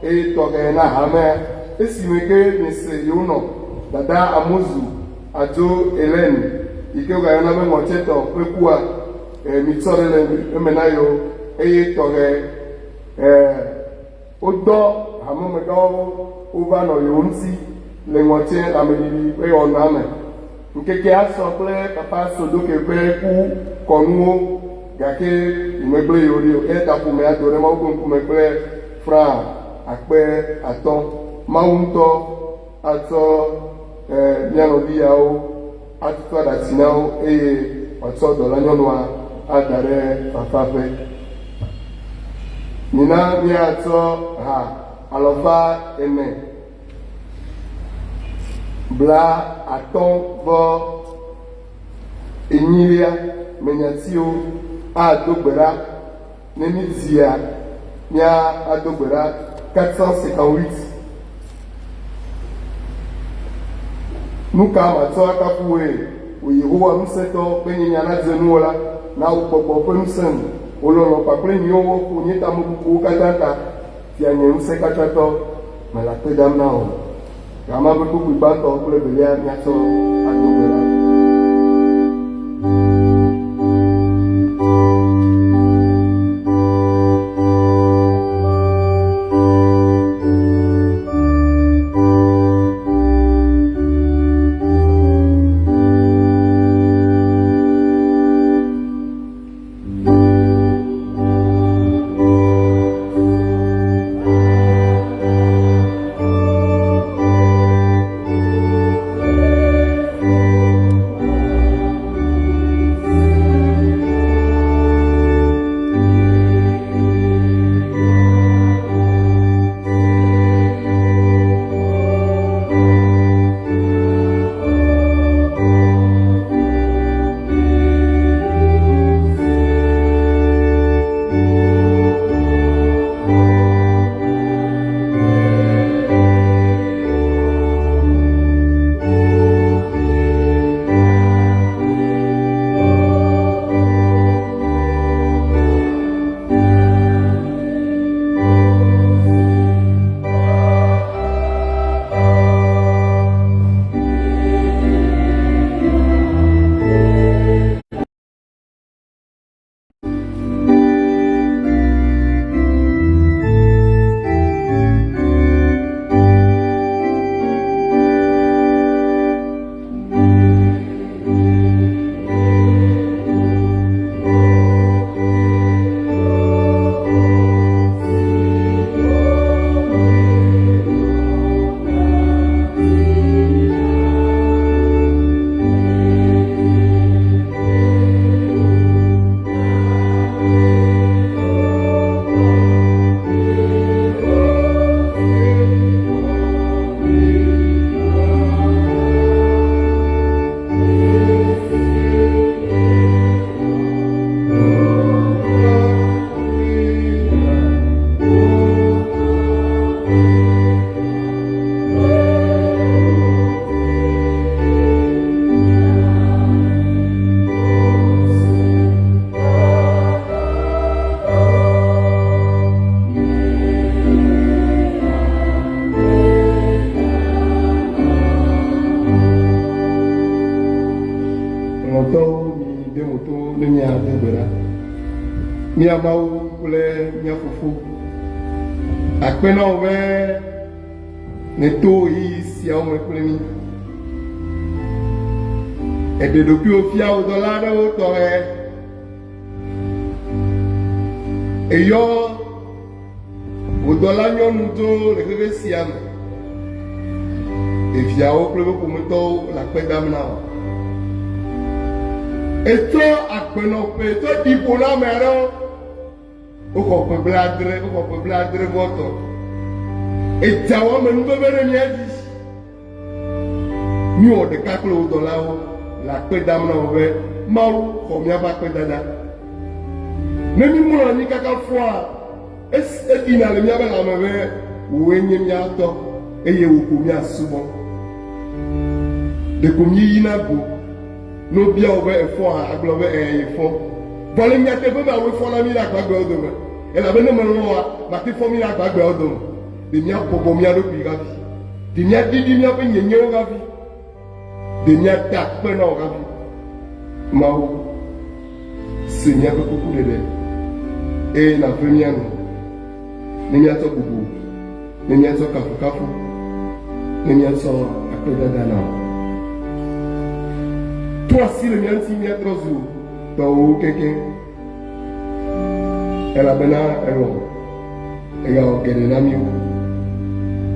eye tɔgɛ na hamea, esime ke mise yewo nɔ dada amuzu adzo Hélène yi ke wogayɔna be ŋɔtsɛtɔ ƒe kua mitsɔ ɖe le eme na yewo eye tɔgɛ wodɔ hamemegãwo wova nɔ yewo ŋuti le ŋɔtsɛ ameɖiɖi ƒe wɔna me. Nkeke asɔ kple papa Sodoke ƒe ku kɔnuwo gake megble yewo ɖi o eya ta ƒome ado ɖe Mawu ƒe ŋkume kple franc akpe 5. Mawu ŋutɔ atsɔ mía nɔviawo atutu aɖatsi na wo eye wòatsɔ dɔlanyɔnua ada ɖe fafaƒe. Mina míatsɔ ha 458 menyatiwo ado gbe ɖa ne mi dzia mía ado gbe ɖa 458. Nu ka matsɔ akafu woe wò Yehowa ŋusẽtɔ ƒe nyenya na dze nuwo la na wo gbɔgbɔ ƒe ŋusẽ me wolɔlɔ kpakple nyiwo wɔƒo nye tamebubuwo katã ta fia nye ŋusẽkatãtɔ mele akpe dam na wo. Gama be kpukpu gbãtɔ kple velia míatsɔ ado gbe ɖa. Mía Mawu kple mía Fofo, akpenawo be neto yi siawo me kple mi. Eɖeɖokuiwo fia wo dɔla aɖewo tɔxe. Eyɔ wò dɔla nyɔnu do le xexe sia me. Eviawo kple woƒe ƒometɔwo le akpe dam na wo. Etrɔ agbenɔƒe to ɖiƒo na ame aɖewo. Wokɔ ƒe blaadre vɔ tɔ. Edza wɔme nubebe ɖe mía dzi. miwɔ ɖeka kple wo dɔlawo le akpe dam na wo be Mawu xɔ míaƒe akpedada. Ne mi mlɔ anyi kaka fɔa, eɖina le míaƒe lãme be wòe nye míatɔ eye wòko míasubɔ. Ɖeko míyina go no bia wo be efɔ hã agblɔ be efɔ. Vɔ le miateƒe be awoe fɔ na mi le agbagbeawo dome. Elabena melɔa mate fɔ mi le agbagbeawo dome. Ɖe míabɔbɔ mía ɖokui hafi. Ɖe míaɖiɖi míaƒe nyenyewo hafi. Ɖe míate akpe na wo hafi. Mawu se míaƒe kuku ɖeɖe eye nàve míanɔ ne míatsɔ bubu, ne míatsɔ kafukafu, ne míatsɔ akpedada na wo. To asi le mía ŋuti míatrɔ zu tɔwo kekeŋ elabena elɔ egawɔ geɖe na mí o,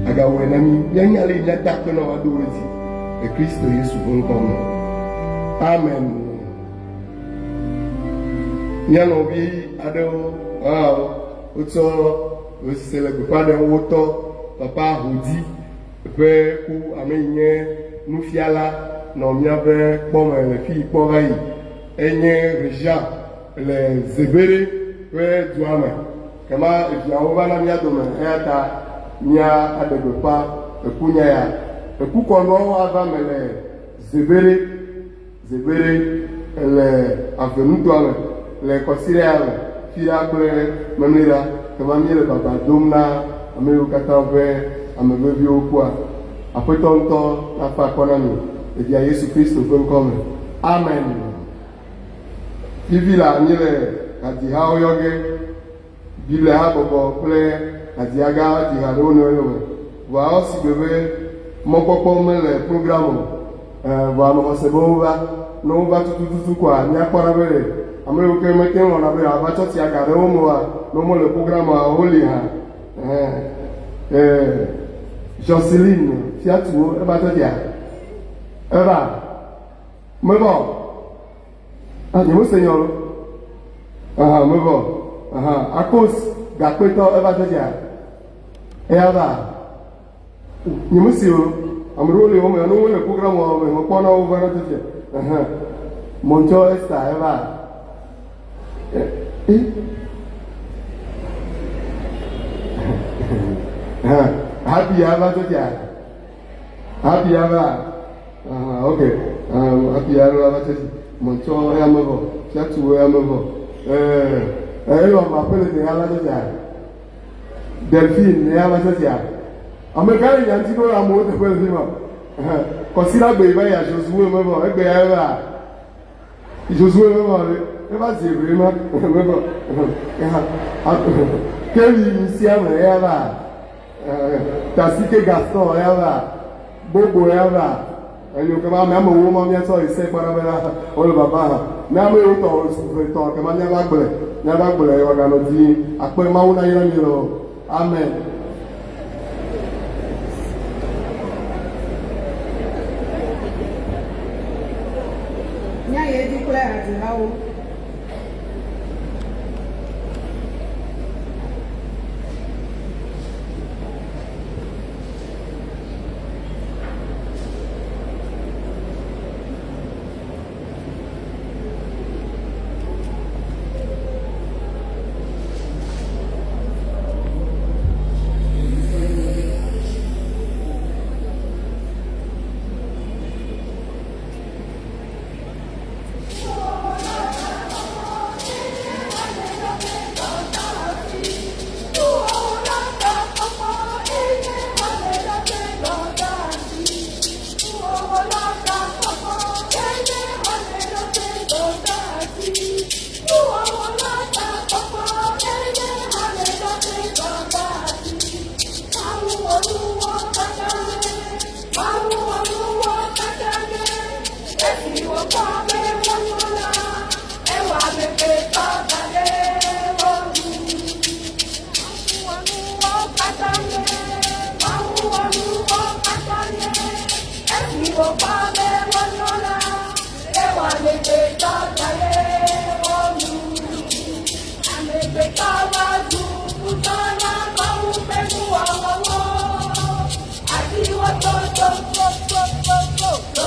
agawɔe na mí míanya le míada akpe na wo aɖo wo dzi le Kristo Yesu ƒe ŋkɔ me. Amen. Mía nɔvi aɖewo wotsɔ wosise le gbeƒã ɖe wotɔ papa Hodi ƒe ku ame yi nye nufiala nɔ míaƒe kpɔme le fi kpɔ va yi. Enye Regia le Zebere ƒe dua me. Kema eviawo va na mía dome eya ta mía aɖe gbeƒã ekunya ya. Ekukɔnuawo ava me le Zebere le avenudoa me le kɔsiria me fia kple memlera. Kema mí le baba dom na ame yiwo katã ƒe ame veviwo kua. Aƒetɔ ŋutɔ nafa akɔ na mi le via Yesu Kristo ƒe ŋkɔ me. Amen. Vivi la anyi le hadihawo yɔ ge. Biblia habɔbɔ kple hadiaga hadiha ɖewo nɔ eyome. Vɔa wosi gbe be mɔkpɔkpɔ mele program o. Vɔa amexɔsebewo va, ne wova tutututu koa míakpɔ ɖa be ame yiwo ke mete ŋlɔna be ava tsɔtsi aga ɖe wo me oa, ne womele programma woli hã. Jocelyn Fiatuwo eva tɔdia. Eva mevɔ. Nyemose nyɔnu. Mevɔ. Akos gakpetɔ eva tɔdia. Eya va. Nyemose o. Ame ɖewo le wo me, ne wole programma wo me, mekpɔna wo va tɔdia. Mɔntsɔ Esther eva. Happy ava tɔdia. Happy ava. Okay. Happy ava tɔdia. Mɔntsɔ eya mevɔ. Fiatuwo eya mevɔ. Eyɔ mapele de ava tɔdia. Delphine eya ava tɔdia. Ameka le nyanti ɖo le amewo teƒe le fi ma. Kɔsila gbe va ya Josue mevɔ. Egbe ya eva. Josue mevɔ le. Eva zi ebe ma. Mevɔ. Keli Misia me eya va. Tasike Gaston eya va. Bobo eya va. Enyo kema ame wo ma mia tsɔ ese kpɔna be la wole baba ha. Ne ame yiwo tɔ tɔ kema míava gble wɔganɔ dzi akpe Mawu na yra mi lɔ. Amen. Nya ye di kple hadihawo. Go,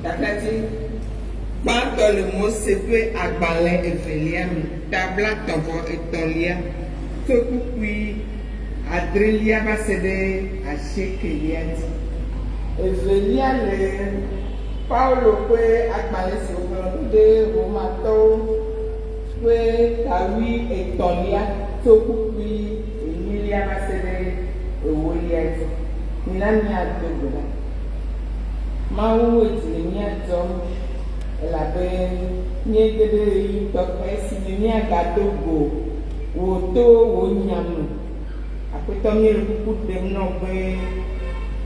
Takati gbãtɔ le Mose ƒe agbalẽ evelia me tabla tɔvɔ etɔ̃lia tso kpukpui adrelia va se ɖe asiekelia dzi. Evelia le Paulo ƒe agbalẽ si wòŋlɔ ɖe Romatɔwo ƒe tawui etɔ̃lia tso kpukpui enyilia va se ɖe ewolia dzi. Mina miado gbe ɖa. Mawu eti le miadzɔm elabe míege ɖe ɣeyiɣi tɔxɛ si me míagado go wòto wò nyame. Aƒetɔ míele kuku ɖem nɔ be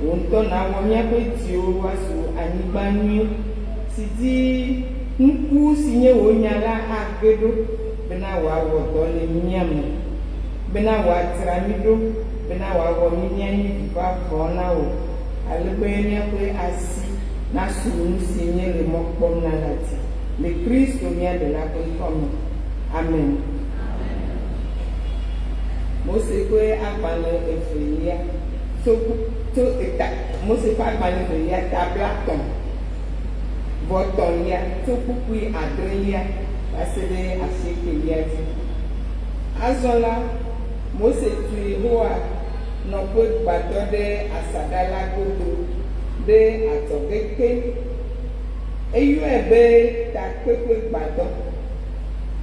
wò ŋutɔ nàwɔ míaƒe dziwo woazu anyigba nyui si dzi ŋku si nye wò nya la age ɖo bena wòawɔ dɔ le míame, bena wòadzra mí ɖo, bena wòawɔ mí míanyi vivavɔ na wò, alebe míaƒe asi nasu nu si nye le mɔ kpɔm na la dzi. Le Kristo míaɖela ƒe ŋkɔ me. Amen. Mose ƒe agbalẽ evelia Mose ƒe agbalẽ evelia tabla tɔ̃ vɔ tɔ̃lia tso kpukpui adrelia va se ɖe asiekelia dzi. Azɔ la, Mose tu Yehowa nɔƒe gbadɔ ɖe asaɖa la godo ɖe adzɔge ke. Eyɔe be takpekpe gbadɔ.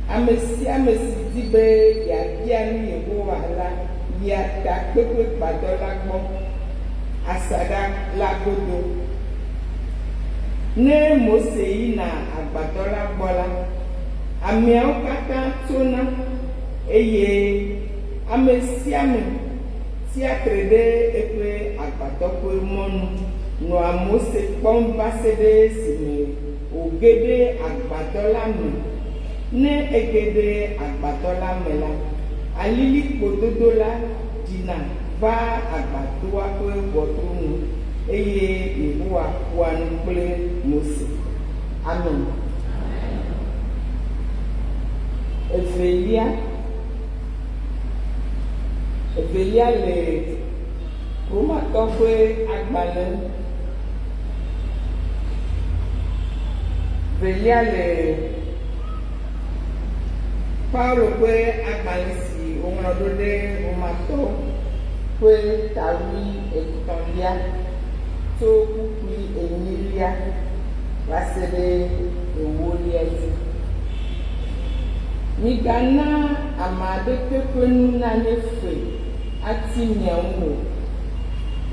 Ame sia ame si di be yeabia nu Yehowa la yia takpekpe gbadɔ la gbɔ, asaɖa la godo. Ne Mose yina agbadɔ la gbɔ la, ameawo katã tsona eye ame sia ame tiatre ɖe eƒe agbadɔ ƒe mɔnu nɔa Mose kpɔm va se ɖe esime wòge ɖe agbadɔ la me. Ne ege ɖe agbadɔ la me la, alilikpododo la dzina va agbadɔa ƒe ʋɔtru nu eye Yehowa ƒoa nu kple Mose. Amen. Evelia le Romatɔ ƒe agbalẽ. Evelia le Paulo ƒe agbalẽ si wòŋlɔ ɖo ɖe Romatɔ ƒe tawui etɔ̃lia tso kpukpui enyilia va se ɖe ewolia dzi. Migana ame aɖeke ƒe nunanye fe ati mia ŋu o.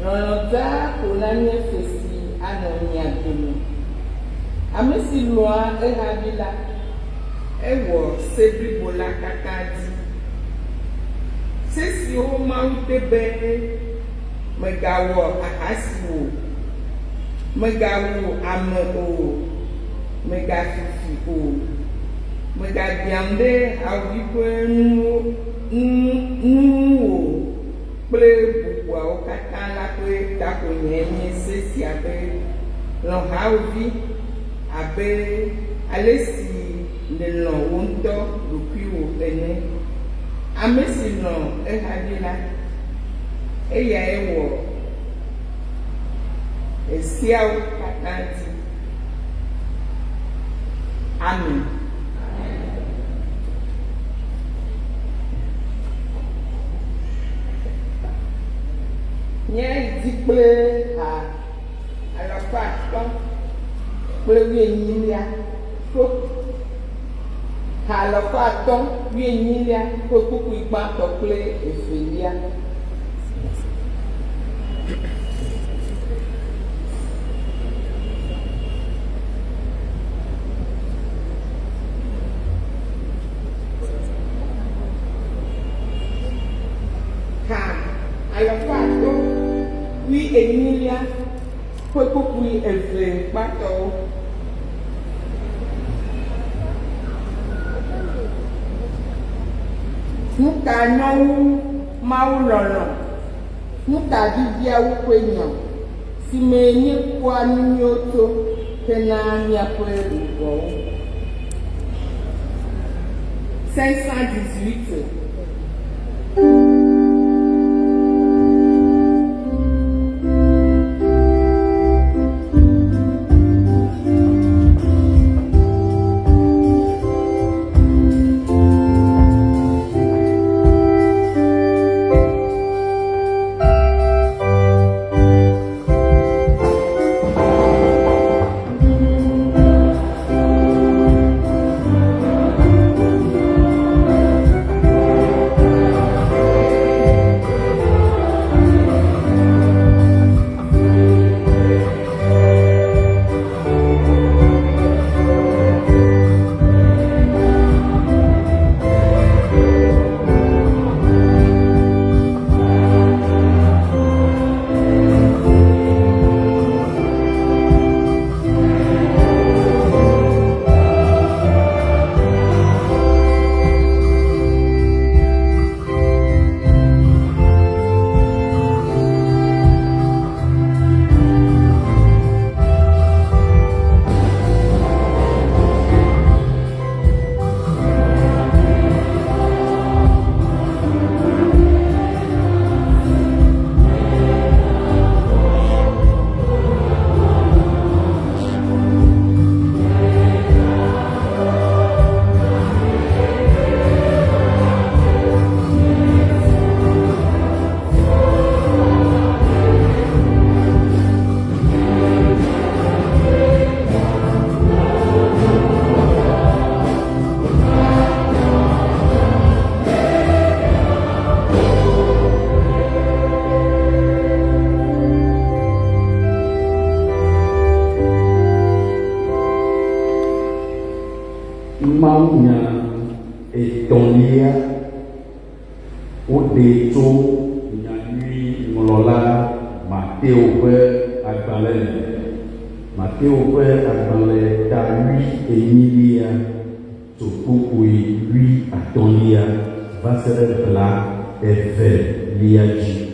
Lɔlɔ̃dza ko nanye fe si anɔ mia dome. Ame si lɔ̃a ehavi la, ewɔ se blibo la katã dzi. Se siwo Mawu de be megawɔ ahasi o, megawu ame o, megafifi o, megabiam ɖe awu ƒe nu o kple bubuawo katã la ƒe takonye nye se sia be lɔ̃hawovi abe ale si le lɔ̃ wo ŋutɔ ɖokuiwo ene. Ame si lɔ̃ ehavi la, eyae wɔ esiawo katã dzi. Amen. Nye dzi kple ha alafa atɔ̃ kple wuienyilia to ha alafa atɔ̃ wuienyilia to kpukpui gbãtɔ kple evelia. Ha alafa atɔ̃ wuienyilia ƒe kpukpui eve gbãtɔwo. Nu ka nyɔnu Mawu lɔlɔ̃, nu ka viviawo ƒe nyɔ si me míekpɔa nu nyuiwo to hena míaƒe luvɔwo. 518. mawunya etɔ̃lia woɖe tso nyanyui ŋlɔla Mateo ƒe agbalẽ me. Mateo ƒe agbalẽ ta 8 tso kpukpui 15 va se ɖe bla 2 dzi.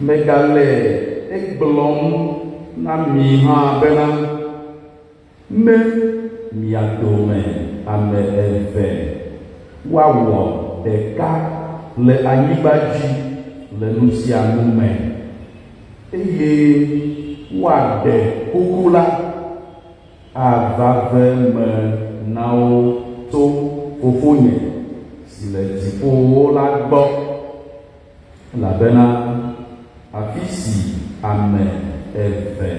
Megale egblɔm na mi hã bena ne mia dome ame eve woawɔ ɖeka le anyigba dzi le nu sia nu me eye woaɖe kuku la ava ve me na wo tso Fofonye si le dziƒo la gbɔ, elabena afi si ame eve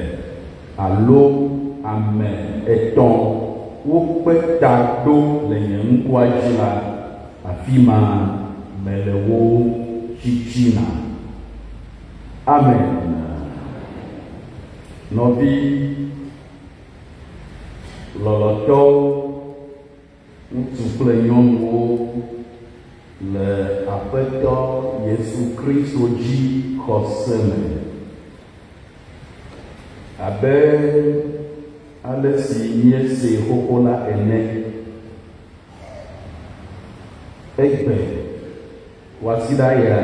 alo ame etɔ̃ wokpe ta ɖo le nye ŋkua dzi la, afi ma mele wo tsitsina. Amen. Nɔvi lɔlɔtɔwo, ŋutsu kple nyɔnuwo le Aƒetɔ Yesu Kristo dzi xɔse me. Abe ale si míese xoxo la ene, egbe wasi ɖa ya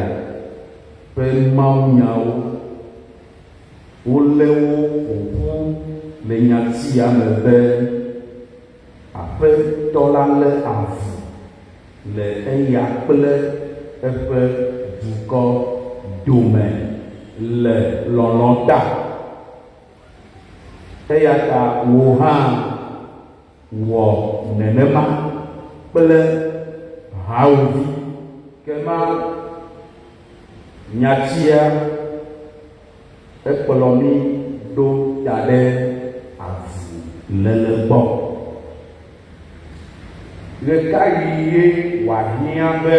ƒe mawunyawo wolé wo ƒoƒu le nyatsia me be Aƒetɔ la lé avu le eya kple eƒe dukɔ dome le lɔlɔ̃ ta. Eya ta wò hã wɔ nenema kple hawòvi kema nyatsia ekplɔ mi ɖo da ɖe avu léle gbɔ. Ɖeka ɣie wòahiã be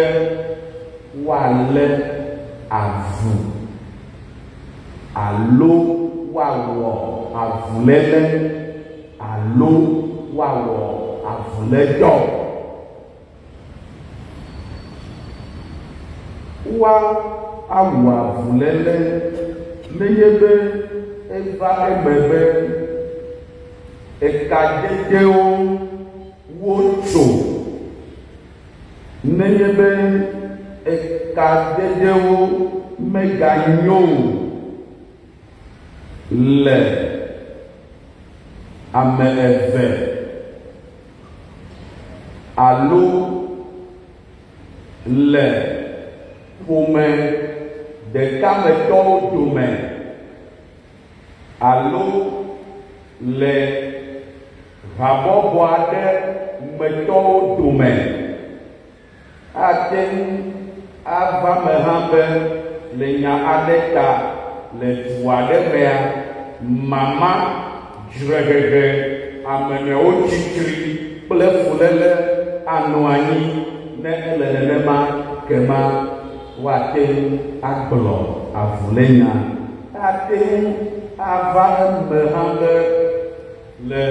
woalé avu alo woawɔ avuléle alo woawɔ avulédɔ. Woawɔ avuléle nenye be eva eme be ekadedewo wotso, nenye be ekadedewo meganyo le ame eve alo le ƒome ɖeka metɔwo dome alo le habɔbɔ aɖe metɔwo dome, ate ŋu ava me hã be le nya aɖe ta le du aɖe mea, mama dzrehehe amenewo tsitri kple fuléle anɔ anyi ne ele nenema kema woate ŋu agblɔ avulenya, ate ŋu ava eme hã be le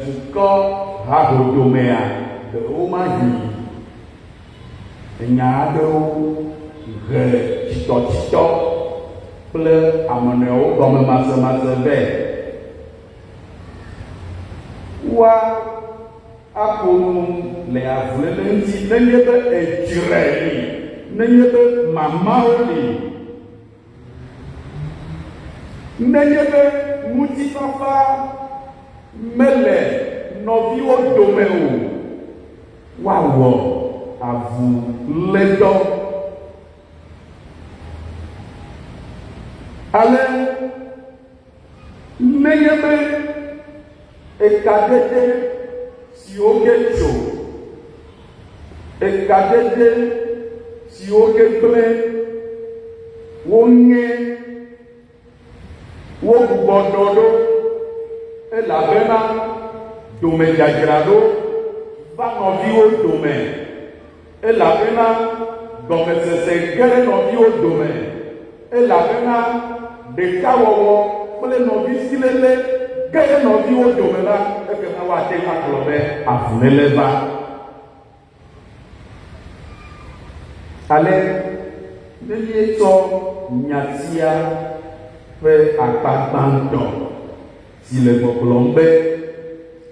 dukɔ hahodomea ɖewo mahi nya aɖewo he tsitɔtsitɔ kple amenewo gɔmemasemase be woa aƒo nu le avuléle ŋuti nenye be edzre li, nenye be mamawo li, nenye be ŋutifafa mele nɔviwo dome o, woawɔ avulédɔ. Ale nenye be ekadede siwo ke tso, ekadede siwo ke gblẽ, woŋe, wogbugbɔ ɖɔ ɖo elabena domedzadzraɖo va nɔviwo dome, elabena gɔmesese ge ɖe nɔviwo dome, elabena ɖekawɔwɔ kple nɔvi silele ge ɖe nɔviwo dome la, ekema woate ŋu akplɔ be avuléle va. Ale ne míetsɔ nyatia ƒe akpa gbãtɔ si le gbɔgblɔm be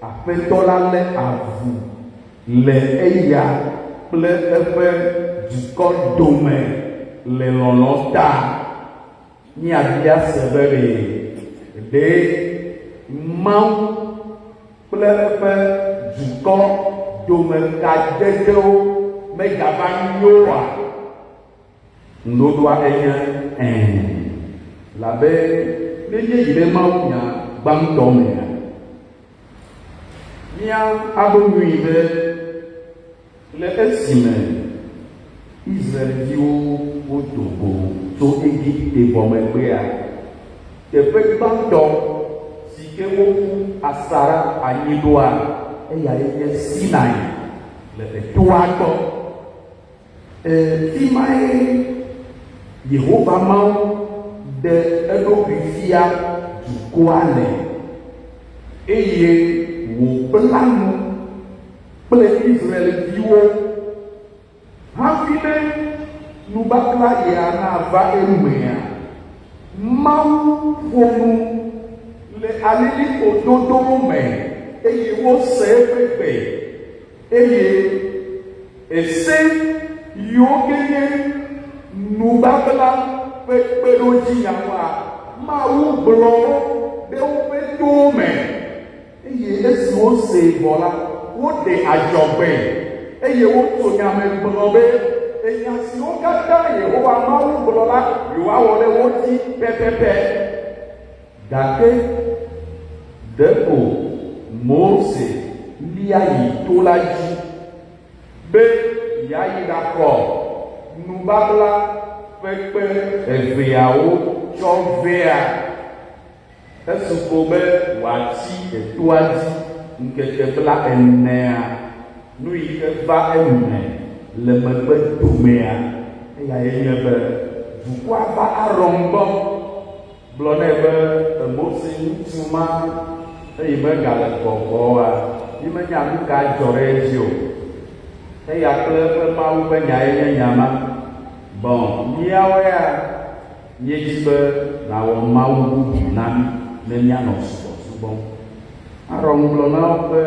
Aƒetɔ la lé avu le eya kple eƒe dukɔ dome le lɔlɔ̃ ta, míabia se be ɖe Mawu kple eƒe dukɔ dome kadedewo megava nyoa, ŋuɖoɖoa enye labe nenye yi ɖe mawunya gbãtɔ mea, mía aɖo nyui be le esime Israelviwo wodo go tso Egipte gɔmegbea, teƒe gbãtɔ si ke woƒu asaɖa anyi ɖoa, eyae nye Sinai le etoa gbɔ. Fi mae Yehowa Mawu de eɖokui fia dukɔa le, eye wòbla nu kple Israelviwo hafi ɖe nubabla ya nava emea. Mawu ƒo nu le alilikpo dodowo me, eye wose eƒe gbe, eye ese yiwo ke nye nubabla ƒe kpeɖodzi nyawoa Mawu gblɔ ɖe woƒe towo me eye esi wose vɔ la woɖe adzɔgbe eye woto nyame gblɔ be enya siwo katã Yehowa Mawu gblɔ la yewoawɔ ɖe wo dzi pɛpɛpɛ gake ɖeko Mose lia yi to la dzi be yeayi ɖakɔ nubabla ƒe kpe eveawo tsɔ vea esuko be wòatsi etoa dzi ŋkeke bla enea nu yi ke va eme le megbe domea eyae nye be dukɔa va Aron gbɔ gblɔ nɛ be Mose ŋutsu ma eye megale gbɔgbɔa yi menya nu ka dzɔ ɖe edzi o eya kple eƒe Mawu ƒe nyae nye nya ma bon míawo ya míedzi be nawɔ Mawu bubu na mí ne míanɔ subɔsubɔm Aron gblɔ na wo be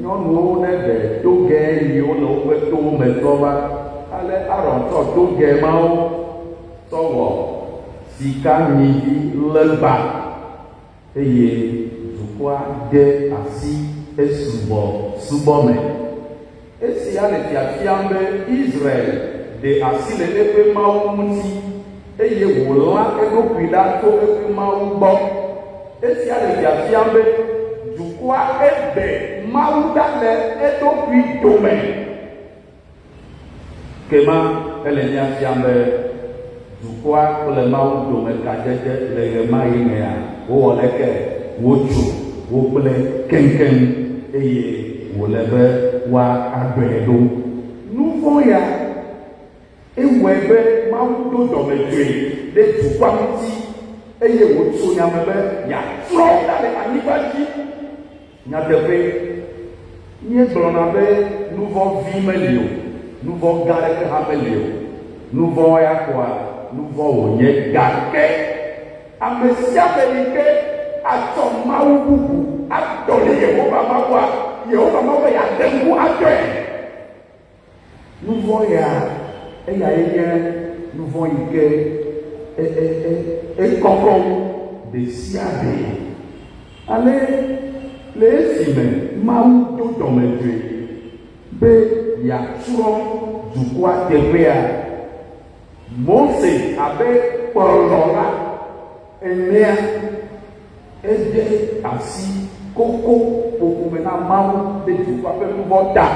nyɔnuwo ne ɖe togɛ yiwo le woƒe towo me trɔ va ale Aron tsɔ togɛ mawo tsɔ wɔ sika nyivi legba eye dukɔa de asi esubɔsubɔ me esia le fiafiam be Israel de asi le eƒe Mawu ŋuti eye wòlã eɖokui ɖa to eƒe Mawu gbɔ esia le fiafiam be dukɔa ede Mawu ɖa le eɖokui dome kema ele nya fiam be dukɔa kple Mawu dome kadzedze le ɣe ma ɣi mea wowɔ leke wotso wogblẽ keŋkeŋ eye wòle be woaɖɔe ɖo nu vɔ̃ ya ewɔe be Mawu do dɔmedzoe ɖe dukɔa ŋuti eye wòtso nyame be yeatrɔ da le anyigba dzi nyateƒe míegblɔna be nu vɔ̃ vi meli o nu vɔ̃ gã ɖeke hã meli o nu vɔ̃ ya kɔa nu vɔ̃ wònye gake ame sia ame yi ke atsɔ Mawu bubu adɔli Yehowa Mawua Yehowa Mawu yeade ŋku adɔe nu vɔ̃ ya eyae nye nu vɔ̃ yi ke ekɔkɔ ɖe sia ɖe ale le esime Mawu do dɔmedzoe be yeatrɔ dukɔa teƒea Mose abe kplɔla enea ede asi koko ƒoƒome na Mawu ɖe dukɔa ƒe nu vɔ̃ ta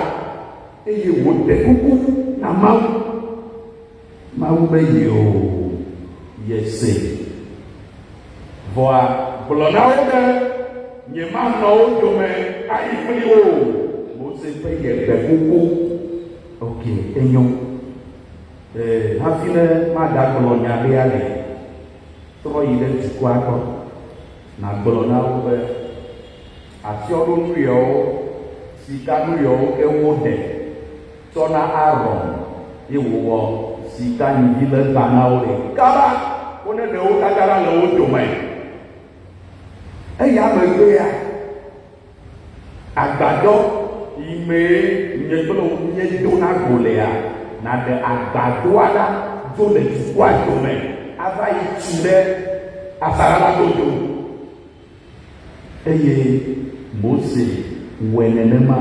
eye wòde kuku na Mawu be yese vɔa gblɔ na wo be nyemanɔ wo dome ayi kpli wo Mose be yegbe kuku ok enyo hafi ne madagblɔ nya ɖea le trɔ yi ɖe dukɔa gbɔ na gblɔ na wo be atsyɔɖonu yawo sikanu yawo ke woɖe tsɔ na Aron ye wòwɔ sika nyivi legba na wo le kaba wone ɖe wo katã la le wo dome eya megbea agbadɔ yi mee nye kple wo míedona go lea na ɖe agbadɔa la do le dukɔa dome ava yi tu ɖe asara la godo eye Mose wɔe nenema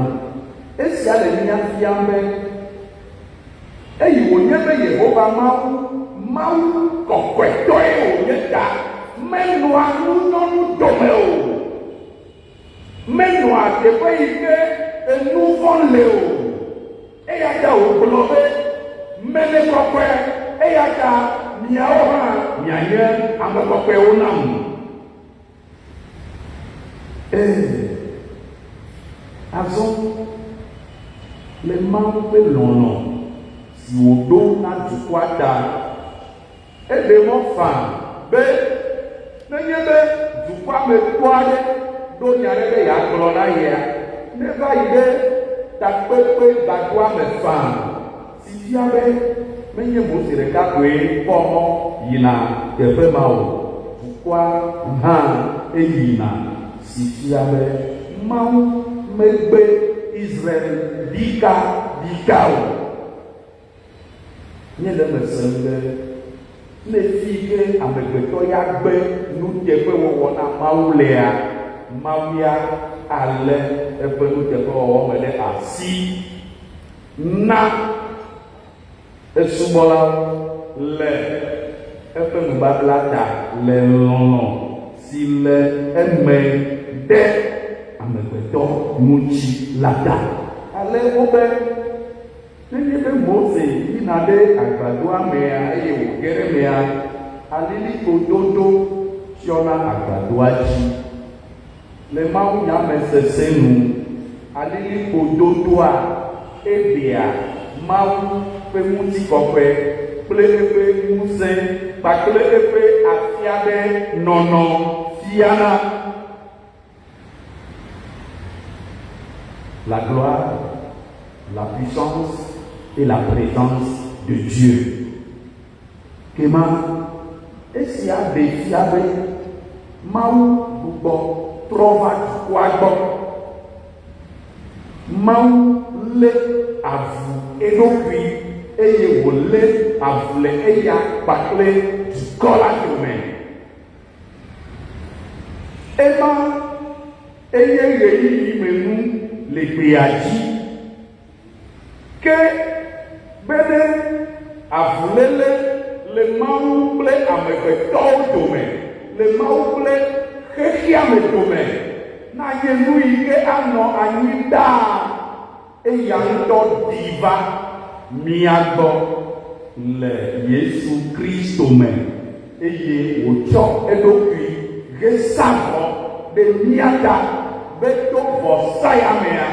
esia le nya fiam be eye wònye be Yehowa Mawu kɔkɔetɔe wònye ta menɔa nunyɔnu dome o menɔa teƒe yi ke enu vɔ̃ le o eya ta wògblɔ be mele kɔkɔe eya ta miawo hã mianye ame kɔkɔewo nam azɔ le Mawu ƒe lɔlɔ si wòɖo na dukɔa ta eɖe mɔ fã be nenye be dukɔa me kpɔ aɖe ɖo nya ɖe be yeagblɔ na yea neva yi ɖe takpekpe gbadɔa me fã si fia be menye Mose ɖeka koe kpɔ mɔ yina teƒe ma o dukɔa hã eyina si fia be Mawu megbe Israel ɖika o nye le me sem be ne fi ke amegbetɔ ya gbe nuteƒe wɔwɔ na Mawu lea, Mawu ya alé eƒe nuteƒe wɔwɔ me ɖe asi na esubɔlawo le eƒe nubabla ta le lɔlɔ̃ si le eme ɖe amegbetɔ ŋuti la ta. Ale wobe nenye be Mose yina ɖe agbadoa mea eye wòge ɖe mea, alilikpo dodo tsyɔna agbadoa dzi. Le Mawu nyamesese nu, alilikpo dodoa eɖea Mawu ƒe ŋutikɔkɔe kple eƒe ŋusẽ kpakple eƒe afia ɖe nɔnɔ fiana. La gloire, la puissance et la présence de Dieu. Kema esia ɖe fia be Mawu gbɔ trɔ va dukɔa gbɔ. Mawu lé avu eɖokui eye wòlé avu le eya kpakple dukɔ la dome. Ema eye ɣeyiɣi me nu le gbea dzi. Ke be ɖe avuléle le Mawu kple amegbetɔwo dome, le Mawu kple xexea me dome, na nye nu yi ke anɔ anyi ɖaa, eya ŋutɔ ɖi va mía gbɔ le Yesu Kristo me, eye wòtsɔ eɖokui he sa vɔ ɖe mía ta be to vɔsaya mea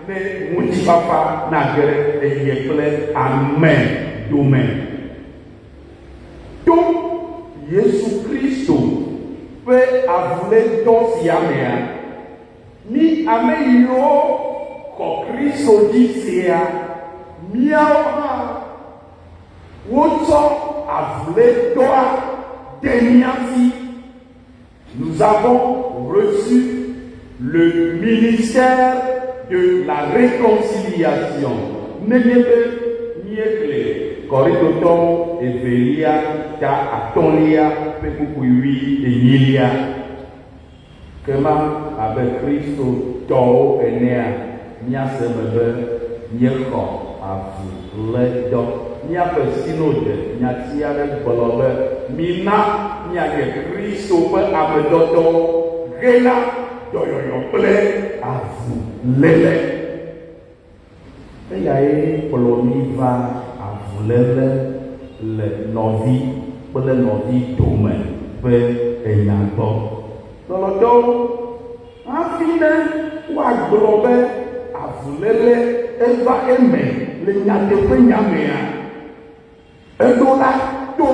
ne ŋutifafa nage ɖe eye kple ame dome. To Yesu Kristo ƒe avulédɔ sia mea, mi ame yiwo xɔ Kristo dzi sia, míawo hã wotsɔ avulédɔa de mía si. Nous avons reçu le ministère de la réconciliation. Nenye be míegle Korinthotɔwo evelia ta atɔ̃lia ƒe kpukpui enyilia. Kema abe Kristo tɔwo enea, míase me be míexɔ avulédɔ. Míaƒe sinode nyati aɖe gblɔ be mina míanye Kristo ƒe amedɔdɔwo hena dɔyɔyɔ kple avuléle. Eyae kplɔ mi va avuléle le nɔvi kple nɔvi dome ƒe enya gbɔ. Lɔlɔ̃tɔwo, hafi ne woagblɔ be avuléle eva eme le nyateƒe nyamea, eɖo la to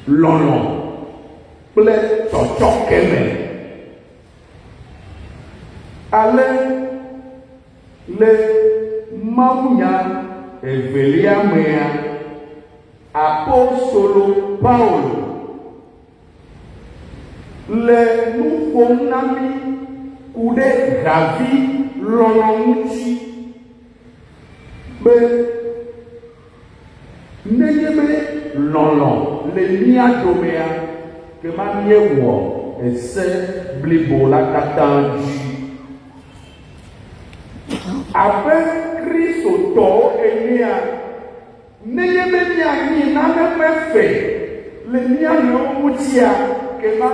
lɔlɔ̃ kple tsɔtsɔke me. Ale le mawunya evelia mea, apostolo Paulo le nu ƒom na mi ku ɖe havi lɔlɔ̃ ŋuti be nenye be lɔlɔ̃ le mía domea, ke ma míewɔ ese blibo la katã dzi. Abe Kristotɔwo enea, nenye be míanyi nane ƒe fe le mía nɔewo ŋutia, ke ma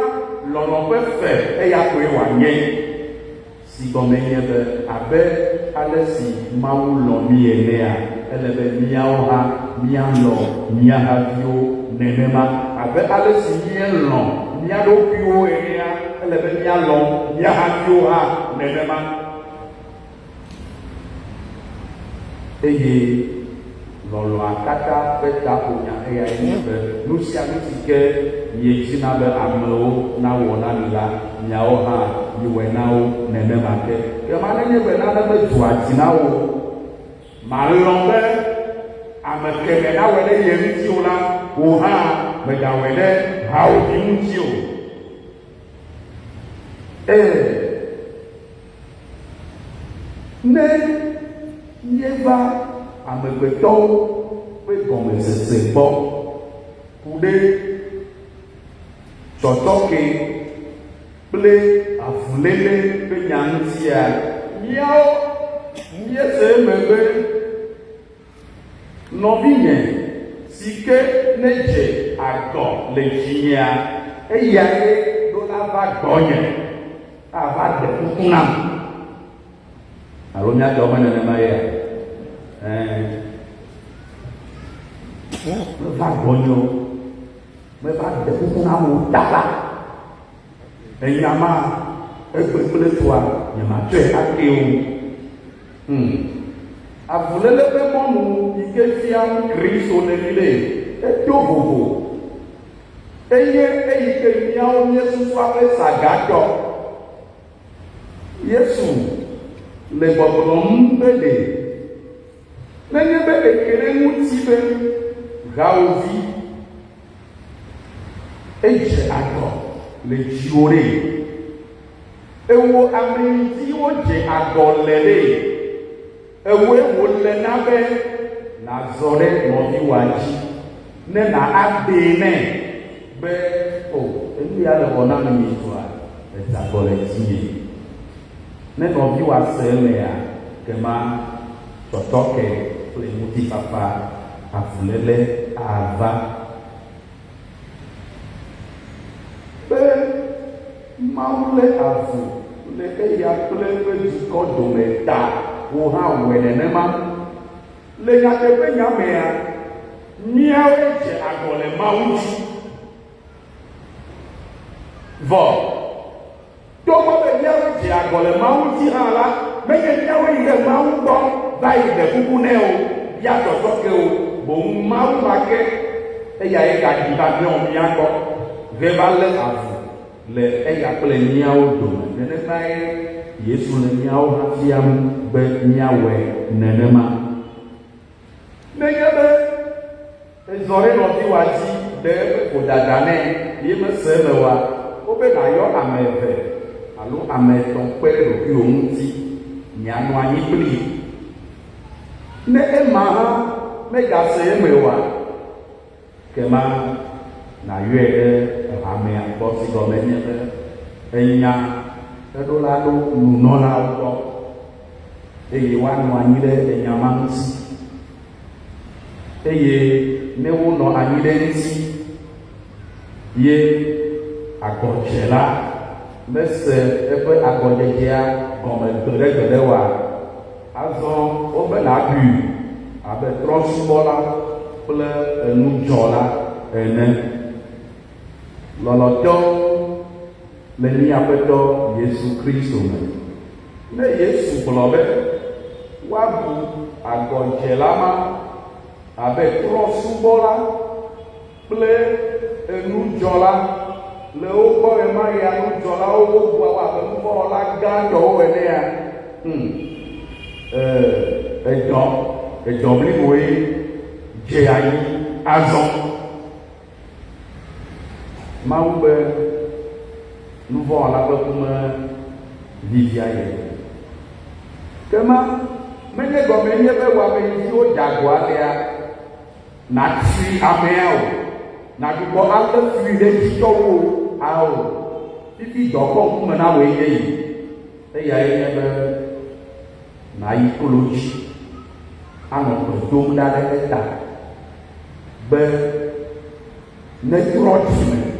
lɔlɔ̃ ƒe fe eya koe wòanye. Si gɔme nye be abe ale si Mawu lɔ̃ mi enea, ele be míawo hã míalɔ̃ mía haviwo nenema. Abe ale si míelɔ̃ mía ɖokuiwo enea, ele be míalɔ̃ mía haviwo hã nenema. Eye lɔlɔ̃a katã ƒe taƒonya eya nye be nu sia nu si ke miedzina be amewo nawɔ na mi la, miawo hã miwɔe na wo nenema ke. Kema nenye be nane medzua dzi na wo, malɔ̃ be ame keme nawɔe ɖe ye ŋuti o la, wò hã megawɔe ɖe hawòvi ŋuti o. Ne míeva amegbetɔwo ƒe gɔmesese gbɔ ku ɖe tsɔtsɔke kple avulele ƒe nya ŋutia míawo míese megbe nɔvinye si ke ne dze agɔ le dzinyea eyae ɖo la va gbɔnye ava ɖe kuku nam alo míatɔ me nenema ya meva gbɔnye o meva ɖe kuku nam o dala enyama egbe kple toa nyematsɔe ake o avulele ƒe mɔnu yi ke fia Kristo le mi le eto vovo eye eyi ke míawo míesusua ƒe sagatɔ Yesu le gbɔgblɔm be ɖe nenye be ekele ŋuti be hawòvi edze agɔ le dziwò ɖe ewo ame ŋuti wodze agɔ le ɖe ewoe wòle na be nàzɔ ɖe nɔviwoa dzi ne na aɖee nɛ be o enu ya le wɔ na mi nyitɔa edzagɔ le dzinye ne nɔviwoa se emea kema tɔtɔke kple ŋutifafa avulele ava be Mawu le avu le eya kple eƒe dukɔ dome ta wo hã wɔe nenema le nyateƒe nyamea míawoe dze agɔ le Mawu dzi vɔ togbɔ be míawoe dze agɔ le Mawu dzi hã la menye míawoe yi ɖe Mawu gbɔ va yi ɖe kuku nɛ o ya tɔtɔke o boŋ Mawu ma ke eyae gaɖi va míɔ míagbɔ he va lé avu le eya kple míawo dome nenemae Yesu le míawo hã fiam be míawɔe nenema nenye be ezɔ ɖe nɔviwoa dzi ɖe eƒe ƒodada nɛ ye mese eme oa wobe nàyɔ ame eve alo ame etɔ̃ kpe ɖe ɖokuiwo ŋuti mianɔ anyi kplii ne ema hã megase eme oa kema nàyɔe ɖe hamea gbɔ si gɔme nye be enya eɖola ɖo nunɔlawo gbɔ eye woanɔ anyi ɖe enya ma ŋuti eye ne wonɔ anyi ɖe ŋuti ye agɔdzela mese eƒe agɔdzedzea gɔme gbeɖegbeɖe oa azɔ wobena ɖui abe trɔsubɔla kple enudzɔla ene lɔlɔtɔwo le míaƒetɔ Yesu Kristo me ne Yesu gblɔ be woabu agɔdzela ma abe trɔsubɔla kple enudzɔla le wogbɔ ema ya nudzɔlawo wobua wo abe nuvɔwɔla gãtɔwo enea edzɔ bliboe dze anyi azɔ Mawu be nuvɔwɔla ƒe ƒume vivia ye kema menye gɔme nye be wɔame ŋutiwo dzagoa lea natri amea o nagbɔ ale fui ɖe dzitɔwo ao fifi dɔkɔ ŋkume na woe nye yi eyae nye be nayi klo dzi anɔ gbe dom ɖa ɖe eta be netrɔ dzime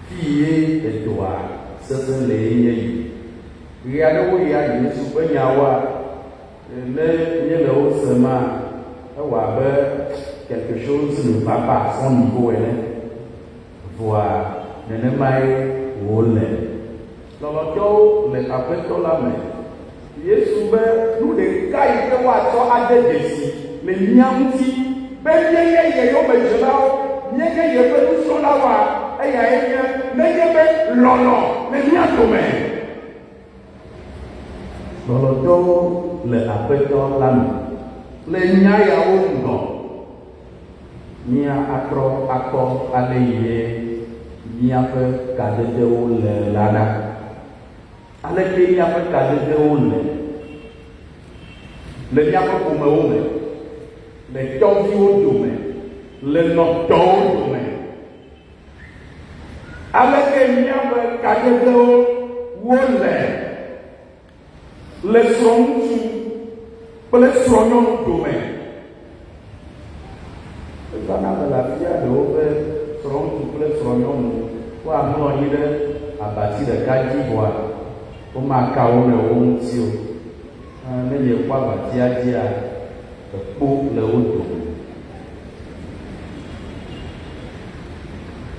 fiye edoa sese le nye yi ɣe aɖewo ya Yesu ƒe nyawoa ne nye le wo sema ewɔ abe quelque chose ne va pas à son niveau ene voa nenemae wòle lɔlɔtɔwo le aƒetɔ la me Yesu be nu ɖeka yi ke woatsɔ ade dzesi le mía ŋuti be míenye yeyomedzelawo míenye yeƒe nusrɔ̃lawoa eyae nye nenye be lɔlɔ le mía dome lɔlɔtɔwo le aƒetɔ la me le nya yawo ŋgɔ mía atrɔ akɔ ale yie míaƒe kadedewo le la ɖa aleke míaƒe kadedewo le le míaƒe ƒomewo me, le tɔviwo dome, le nɔtɔwo dome. Aleke míaƒe kaɖeɖewo wole le srɔ̃ŋutsu kple srɔ̃nyɔnu dome. Evana le afia ɖewo be srɔ̃ŋutsu kple srɔ̃nyɔnu woamlɔ anyi ɖe abati ɖeka dzi vɔa womaka wo nɔewo ŋuti o. Ne yekpɔ abatia dzia, ekpo le wo dome.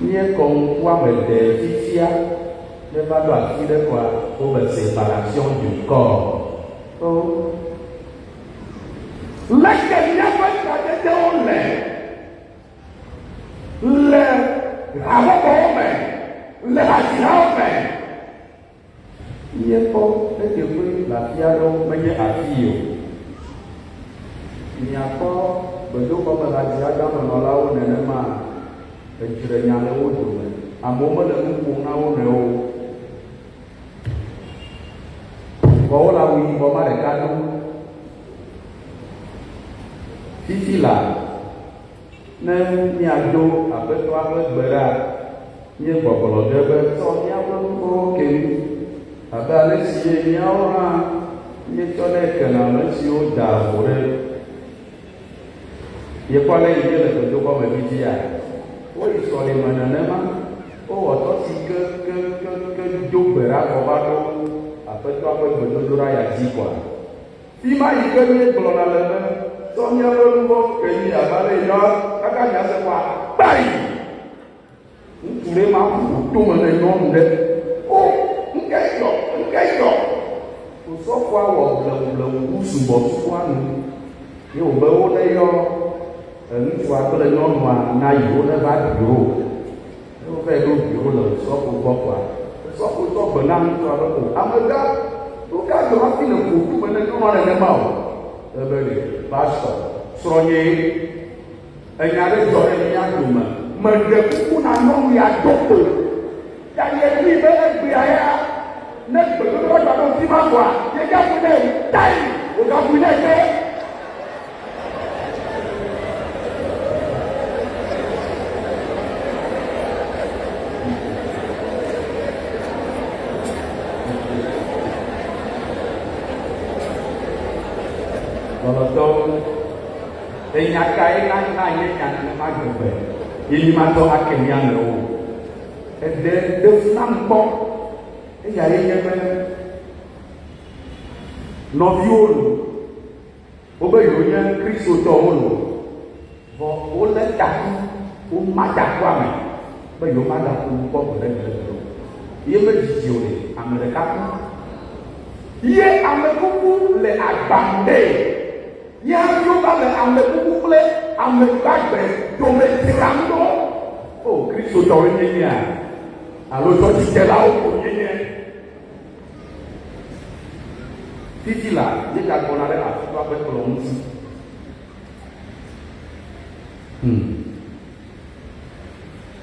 Míekɔ ŋku ame ede fifia ne va ɖo afi ɖe koa wobe séparation du corps. Leke míaƒe kaɖeɖewo le habɔbɔwo me, le hasihawo me. Míekpɔ eke ƒe le afi aɖewo menye afi o. Míakpɔ gbedoxɔme le adziadzamenɔlawo nenema. Edzrenya le wo dome. Amewo mele nu ƒom na wo nɔewo. Vɔwo le awu yibɔ ma ɖeka do. Fifi la, ne míado aƒetɔa ƒe gbe ɖa, míegbɔgblɔ ge be tsɔ míaƒe nuwo ke abe ale si míawo hã míetsɔ ne kena ame siwo da avɔ ɖe. Yekpɔ le yi le gbedoxɔme fifia. Woyi sɔleme nenema, wowɔ tɔsi ke do gbe ɖa kɔ va ɖo aƒetɔa ƒe gbedodoɖa ya dzi koa. Fi ma yi ke míegblɔna le be tɔ míaƒe nuwo ke yi abe ale yi kaka miase koa kpai. Ŋutsu ɖe ma ƒu tome ne nyɔnu ɖe. O nke yɔ. Osɔfoa wɔ blewu subɔsubɔa nu. Ye wòbe wo ne yɔ ŋutsua kple nyɔnua na yiwo ne va biro. Ne wova ɖo biro le sɔfo gbɔ koa, sɔfo tsɔ gbe na ŋutsua be o amegã woka dzɔ hafi le ƒoƒu me ne nyɔnua nenema o. Ebe le pastor srɔ̃nye enya ɖe dzɔ ɖe mía dome. Meɖe kuku na nyɔnu ya do kpo. Ya ye ɖi be egbea ya ne gbedoɖo dzɔ ɖe fi ma koa, ye gaƒo ne tai wogaƒo ne ke. Enyaka ye na ye nya nenema gbegbe ye nyimatɔ ake mia le wo. Eɖe nam gbɔ eya ye nye be nɔviwo lo wobe yewo nye kristotɔwo lo vɔ wole taku woma takua me be yewo ma gaƒo kɔ gbe ɖe gbe o. Ye be dzidzi o le ame ɖeka ku. Ye ame kuku le agbamde. Ya yo va le ame kuku kple ame gbagbe dome tiram ɖo. O kristotɔwo nye nya alo tɔdzidelawo ko nye. Fifi la ye gagbɔna ɖe aƒetɔa ƒe kplɔ ŋuti.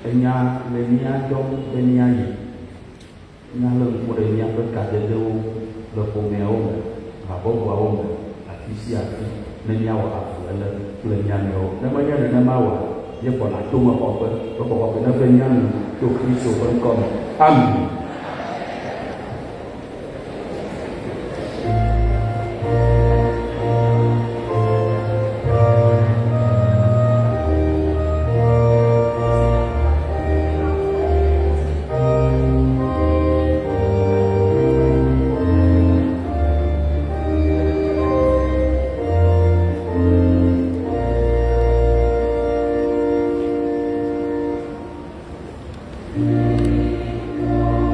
Enya le mía dɔm be míayi. Nya le ŋku ɖe míaƒe kaɖeɖewo le ƒomeawo me, habɔbɔawo me, afi sia afi. Ne míawɔ afuele kple nyanuwo. Ne menye nenema oa, míegbɔna tomexɔƒe, xɔxɔƒe ne ƒe nyanu to Kristo ƒe ŋkɔ me. Amen. Oh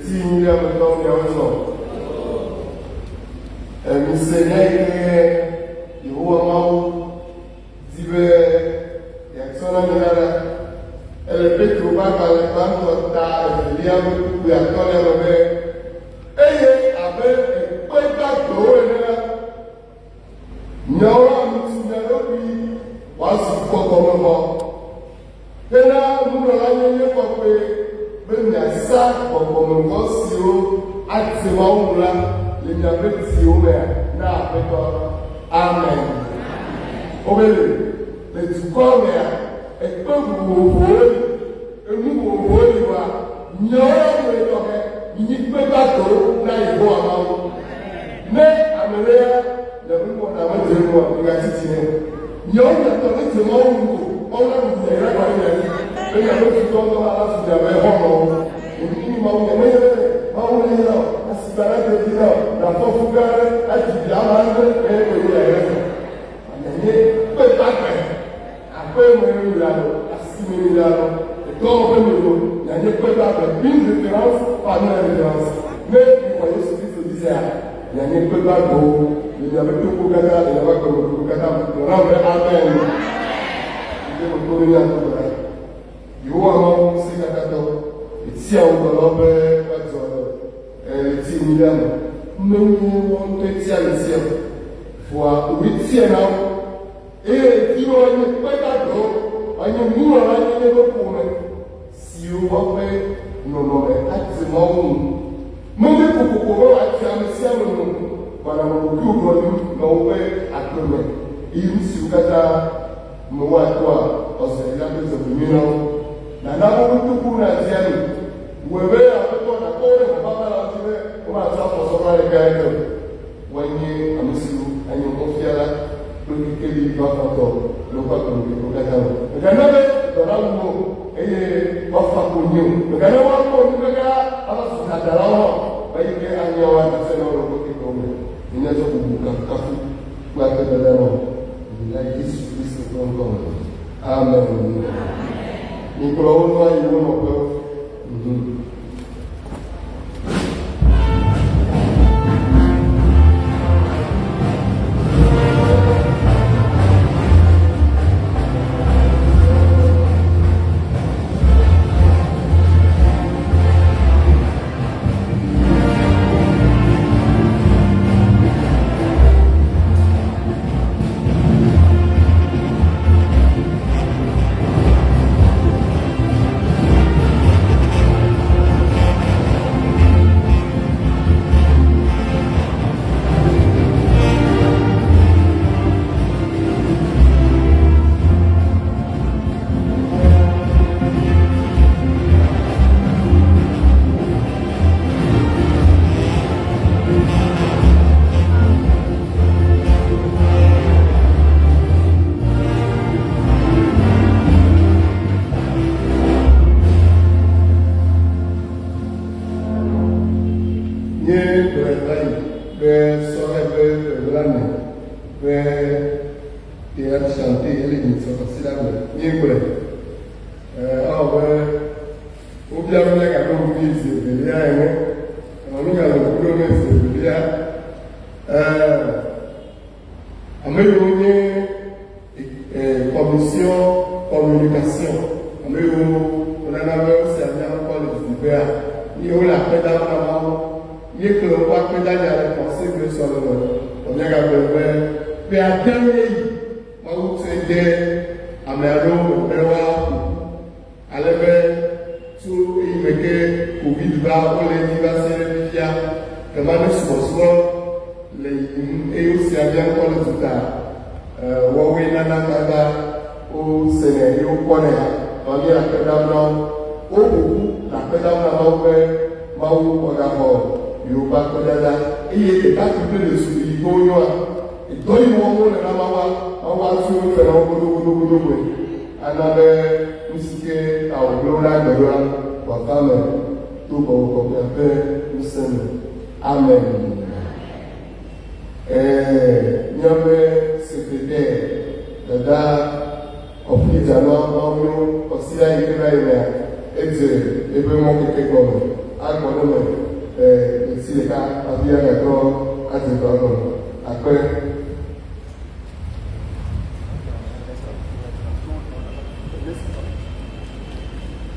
petit million de temps de raison. Le Seigneur, il voit moi, divers, et à son amiral, elle peut trouver par les banques de ta, il y a beaucoup de acteurs et avec un peu de Nyawa mutsunarobi wasu kokomo. Pena mura nye kokwe benya sa kokomo sio ati maula le nyabeti ome na peto. Amen. Obele le tukome e pebu wa nyawa le toke ni pebato na ibo amawo. Ne amelea le monde a mal de moi, il a dit il y a une autorité de mon on a dit il y a pas de il y a l'autre temps dans la suite avec Romo et puis mon mais on est là à se balader de là la force gare a dit la bande et il y a mais peut pas après moi il a assimilé là et quand on veut il y a peut pas une différence pas une différence mais il faut aussi se dire il y a une peut pas il y avait tout pour Gata, il y avait comme pour Gata, le rendre Amen. Il y a pour venir à tout le monde. Il y a un c'est Gata, et si on peut l'enlever, le petit milliard, nous on te tient le ciel. Fois 8e an, et qui va y pas d'accord, on y a nous à la ligne pour nous. Si on va faire nos noms, activement, même pour pouvoir activer le ciel, voilà mon coup non ouais à comment il si kata mo wa toi on se la prise de mino na na mo tout pour la tienne wewe apo na kore mo baba la tiwe o ma sa ko so la ga eto wani amsiru anyo mo fiala do ke li va fato lo pa ko ko kata ga na be do na mo wa fa ko nyu ga na wa ko ni ga ala su na da la ba yi ke anyo wa na se no ko ko il y a des gens qui ont été là. Il y a des gens qui ont été là. Amen. Nous croyons à Dieu, nous croyons. agbọ̀dọ̀ esi ẹ̀ka àbí ẹ̀kọ́ àti ìtọ́nù àpẹ́.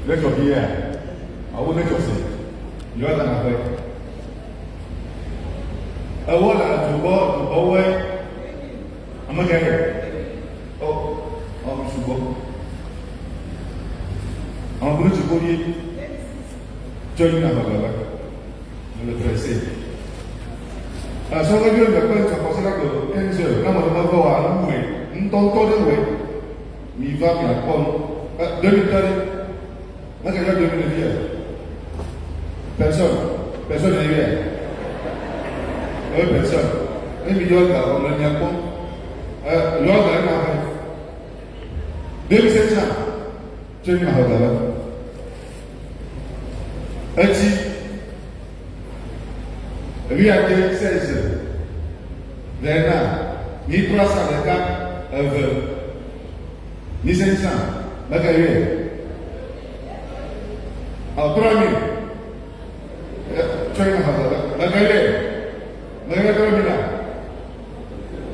Lẹ́tọ̀ bí yẹ àwọn lẹ́tọ̀ sí yọ ọ̀dà nàpẹ́. Ẹ̀wọ́ là dùbọ̀ wẹ́ amagẹ́rẹ́ ṣùgbọ́n àwọn ọmọdé ti kó yé jọ́yìn náà bàbá le pressé. Sọ́kọ́ bí ọ̀dọ̀ pẹ́ ìtàkọ́sí lápẹ̀ ẹ̀ńsẹ̀ náà mọ̀ lọ́wọ́ wà lúwẹ̀ ń tọ́ntọ́ lẹ́wẹ̀ mi va mi àpọ̀ demi-tari maka ya demi le vie personne n'est rien personne et mi yoga on le nya ko yoga na ha 2500 tu ni ha dala ati lui a été 16 maintenant 1300 de cas ni 500 maka yeye au 3000 China hadala maka yeye maka 3000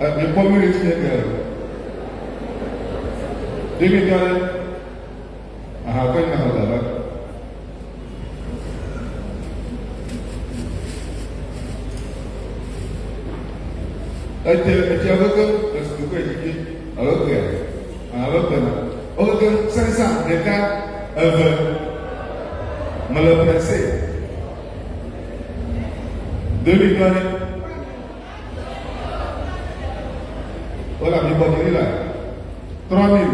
le premier étudiant 2000 kwa China hadala Eti aveugle, parce que pourquoi il dit alors que 500 des cas me le pressé. 2000 dollars. Voilà, il va dire là. 3000.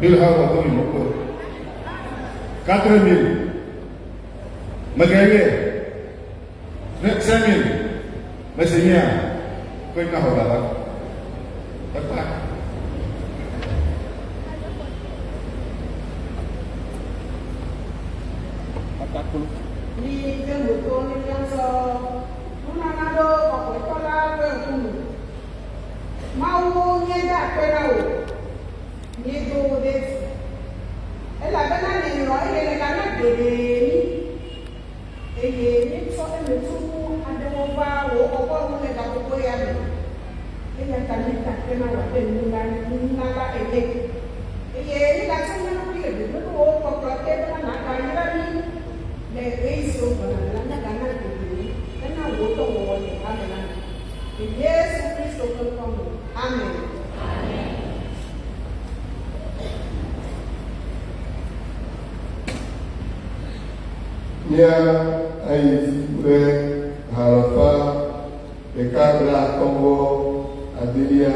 2000 4000. Me gagner. 5000. Mais c'est bien. Kau nak apa lah? Apa? Ni yang betul ni yang so, mana ada apa kala berkum. Mau nyeda perau, nyedo des. Ela bana ni no, ele kana dede ni. Ni so ele tu ada apa mo le da ko ya ni. Ele kana ta kena wa de nuna la ele. Ni la tsena no pile de no ko ko te na ka ira ni. Le reiso bana na kana de. Kana wo to wo ni amen. Yesu Kristo ko ko. Amen. Ya ayizikure harafa le cadre à Congo à Delia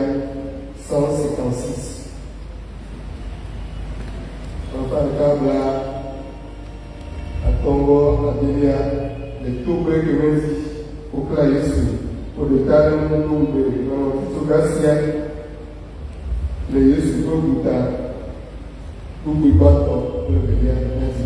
156. Harafa le cadre à Congo à Delia le tout près que Menzi au Claïsou pour le cadre de nombre de Fotographia le Yesu pour Bouta pour Bibato pour le Delia Menzi.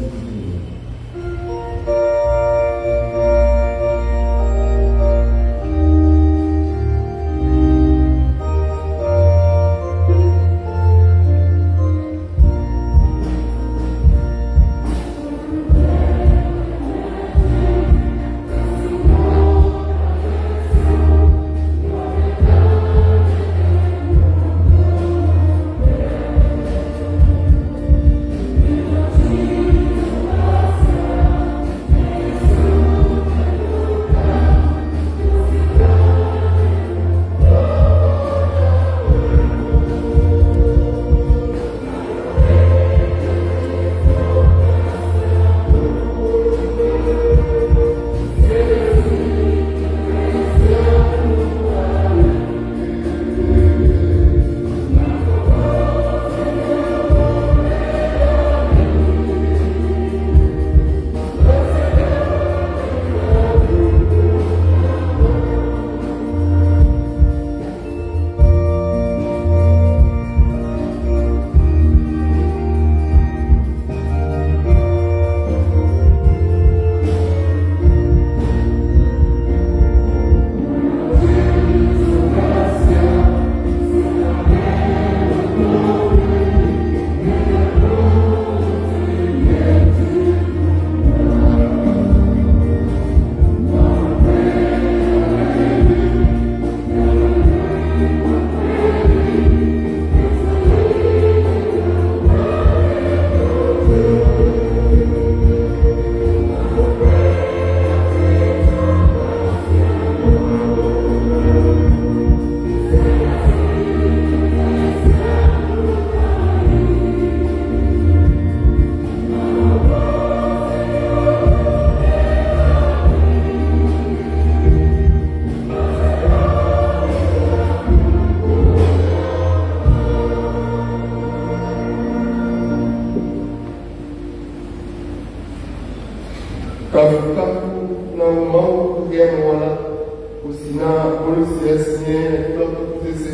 Kafukafu na umau kugiana usina polisi yasinye tutese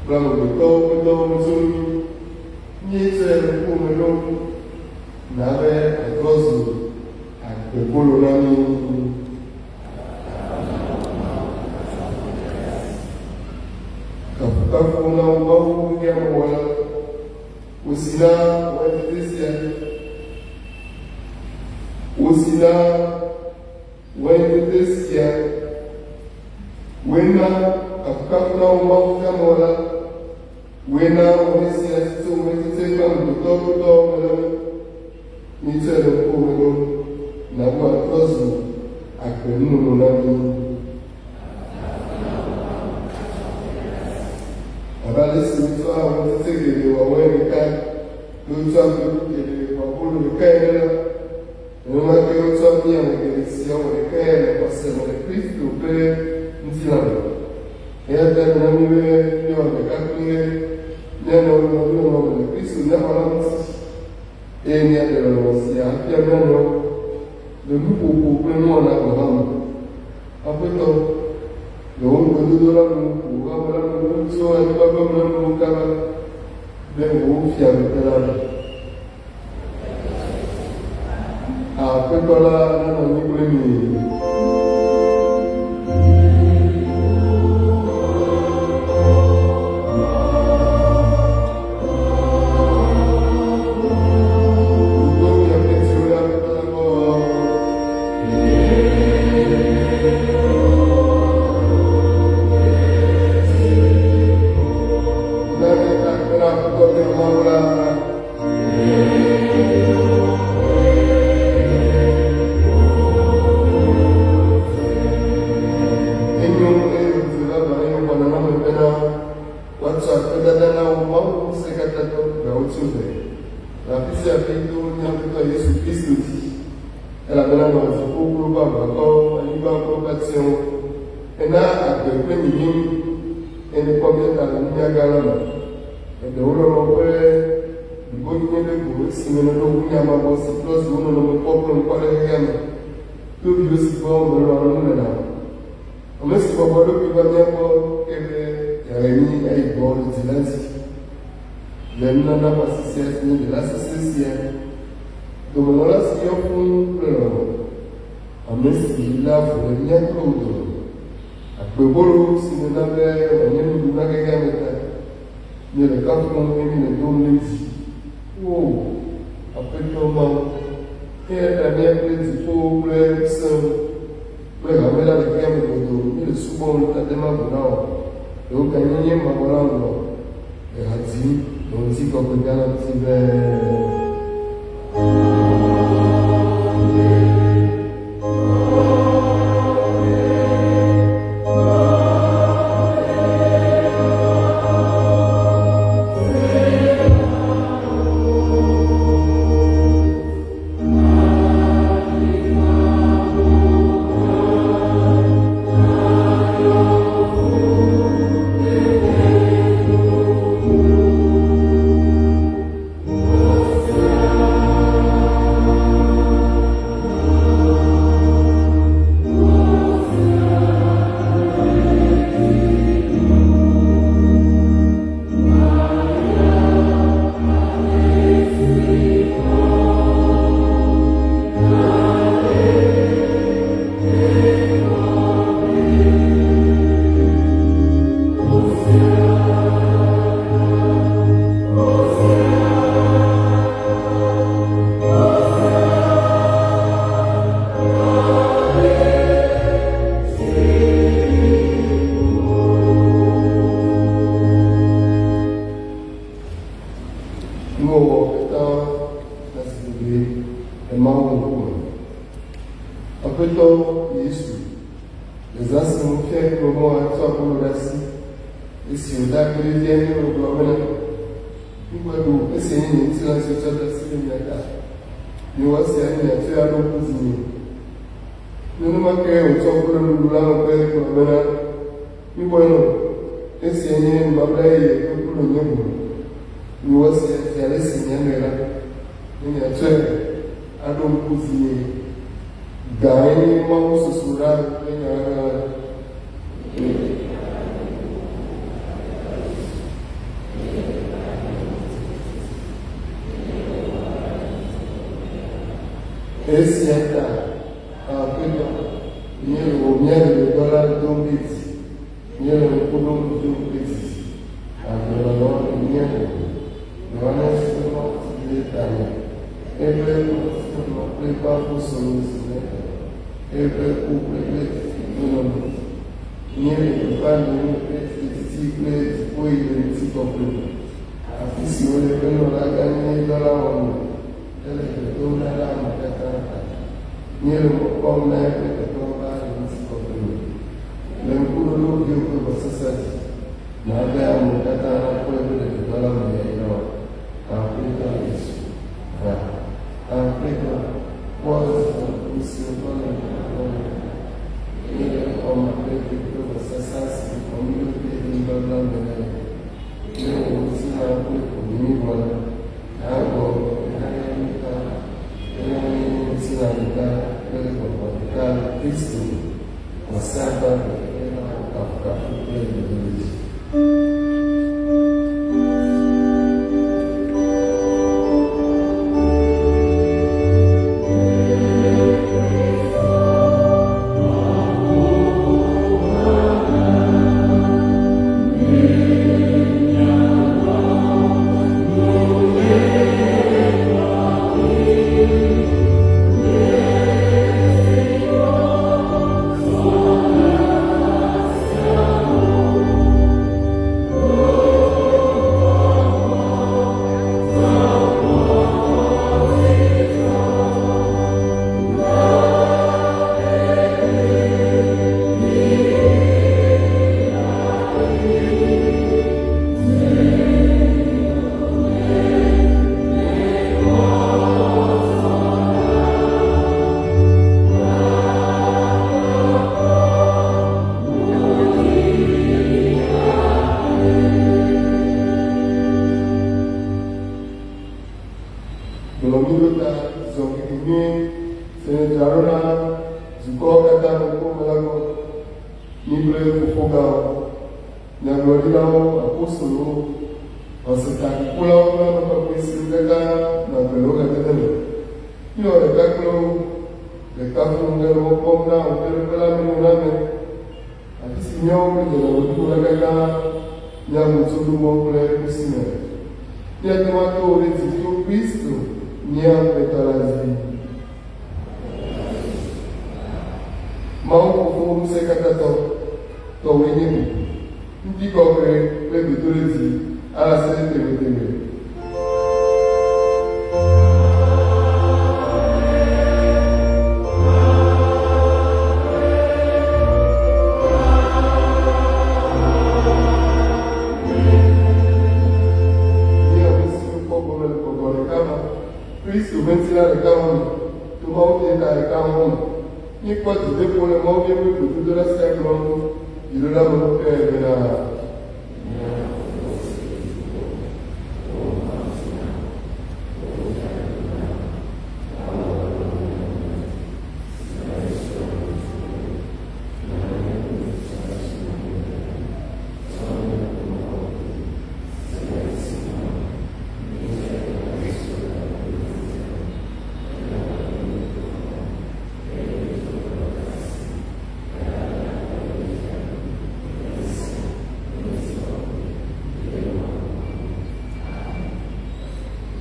bravo beto mzuri nyeze kumelo nawe agozu akbolo nami kafukafu na umau kugiana usina watesia usina watesia wena afukafuna umaukamora wena omesia sito umetiteka mbutobutomelo nitsele kumelo nabua tozu akwenuno nami abalesi mitwa wetitekele waweneka lutwa kukele wabulu wekaenela nomake lutwa mia wegelisia wekaene pasema Kristo pe ntilano yadda na miwe ni wanda kakule neno no Kristo na balance ni adda no sia pia neno de lupo ko pleno na ko apeto lo ngo la ko abala no so ani ba ba no ka de ngo fia betala apeto la no ni pleni Gain mau sesurat dengan Esiata apelo nielo miele dola dombits nielo pudum dombits agora no nielo não é só detalhe no preparo solução o problema nielo quando cicle foi de ciclo a fisione pelo la ganhe dola ele dona la matata nielo come che trova in sicuro l'empuro di un processo na abbiamo matata quello che dola meglio Africa isso Africa was the symbol nielo come che processo community in dola meglio nielo si ha quello buona algo sinalità delle comodità Cristo osserva la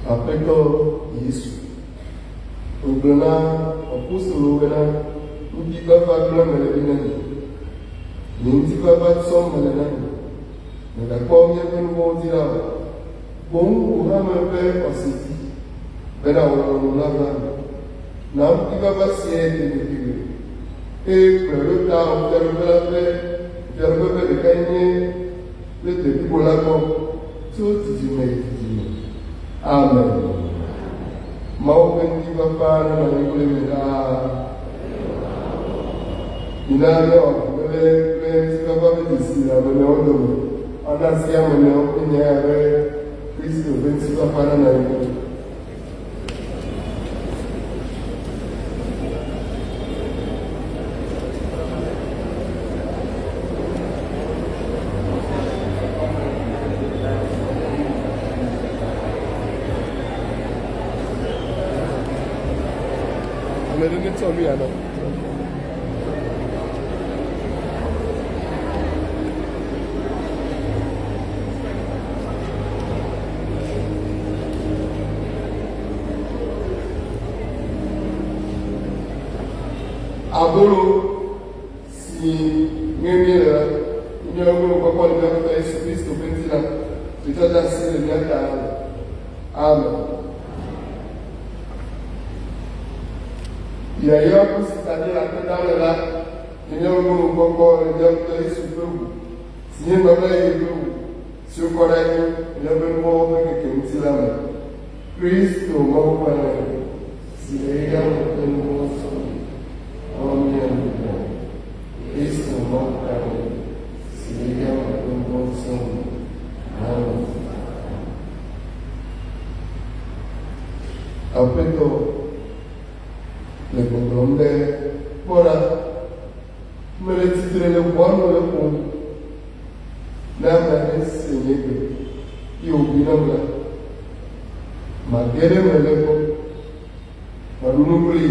Apelo isso. O plano apóstolo era o que vai fazer na vida. Nem se vai fazer só na vida. Na como é que não vou tirar? Bom, o ramo é passiti. Bena o lava. Não que vai fazer de e pelo tal quero ver de quem le te pola com tudo de meio. Amen. Mau pentiva para na implementar. Inano, bebe, se va a decir, a ver, no, ahora se llama, no, Cristo, ven, se va para na implementar. agbalẽ ɖe netsɔ nu ya nɔ. Abolo si nyɔnyi le nyɔnu kɔkɔ le nyɔnu Yesu Kristo ƒe ŋuti la, tutɔta si le mía ta. Amen. Yaya kusi tadi la tenda le la, nyɔnu kɔkɔ le nyɔnu Yesu ƒe ŋu, si nye nɔla ye ƒe ŋu, si wokɔ ɖe nyɔnu mɔwo ƒe keke ŋuti la me. Kristo mɔwo ƒe le si le ya me ƒe nuwo sɔŋ. Amen. Kristo mɔwo ƒe le si le ya me ƒe nuwo sɔŋ. Amen. Aƒetɔ le gbɔgblɔm ɖe kpɔɖa mele tsitre le ʋuanu le ƒom ne ame aɖe se nye gbe ye wòbi nam la mage ɖe me le gbɔ maɖu nu kpli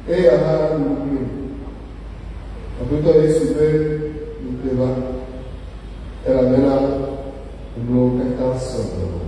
eye aha nu kpli Aƒetɔ Yesu ƒe ŋukpe va elabena nuwo katã sɔgbɔ.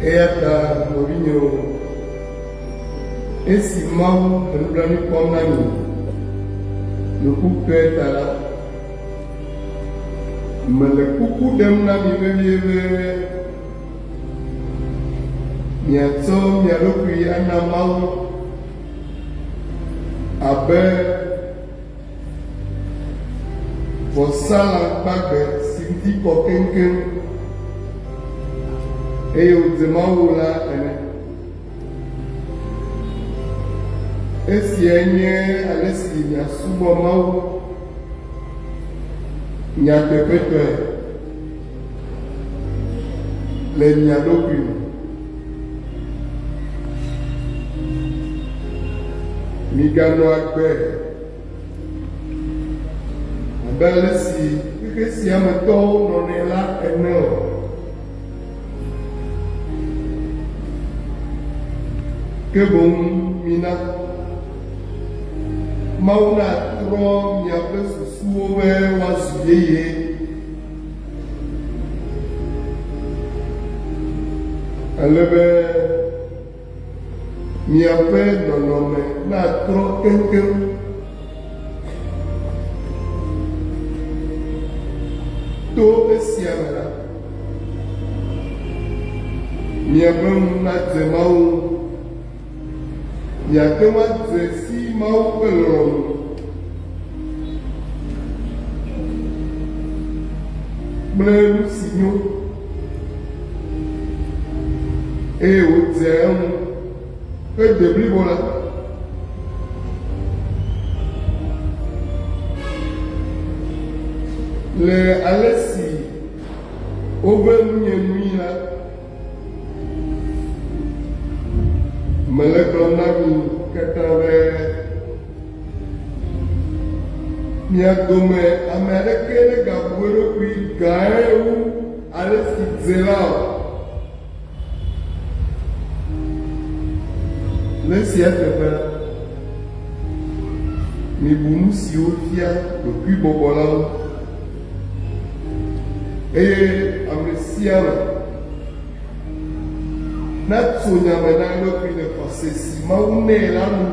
Eya ta nɔvinyewo, esi Mawu le nublanui kpɔm na mi le kukue ta la, mele kuku ɖem na mi vevie be miatsɔ mia ɖokui ana Mawu abe vɔsalã gbagbe si ŋuti kɔ keŋkeŋ eye wòdze Mawu la ene. Esia nye ale si miasubɔ Mawu nyateƒetɔe le mia ɖokui me. Miganɔ agbe abe ale si xexe sia me tɔwo nɔnɛ la ene o. Ke boŋ mina Mawu natrɔ miaƒe susuwo be woazu yeye. Ale be miaƒe nɔnɔme natrɔ keŋkeŋ. To esia me la, miaƒe ŋu nadze Mawu. Miate ŋu adze si Mawu ƒe lɔlɔ̃nu. Kple nu si nyo. Eye wòdze eŋu ƒe de blibo la. le ale si wobe nuyenui la mele gblɔm na mi katã be mia dome ame aɖeke ne gabu eɖokui gãe wu ale si dze la o. Le sia teƒe la mibu nu siwo fia ɖokuibɔbɔ la ŋu eye ame sia ame natso nyame na eɖokui le xɔse si Mawu nɛ la nu.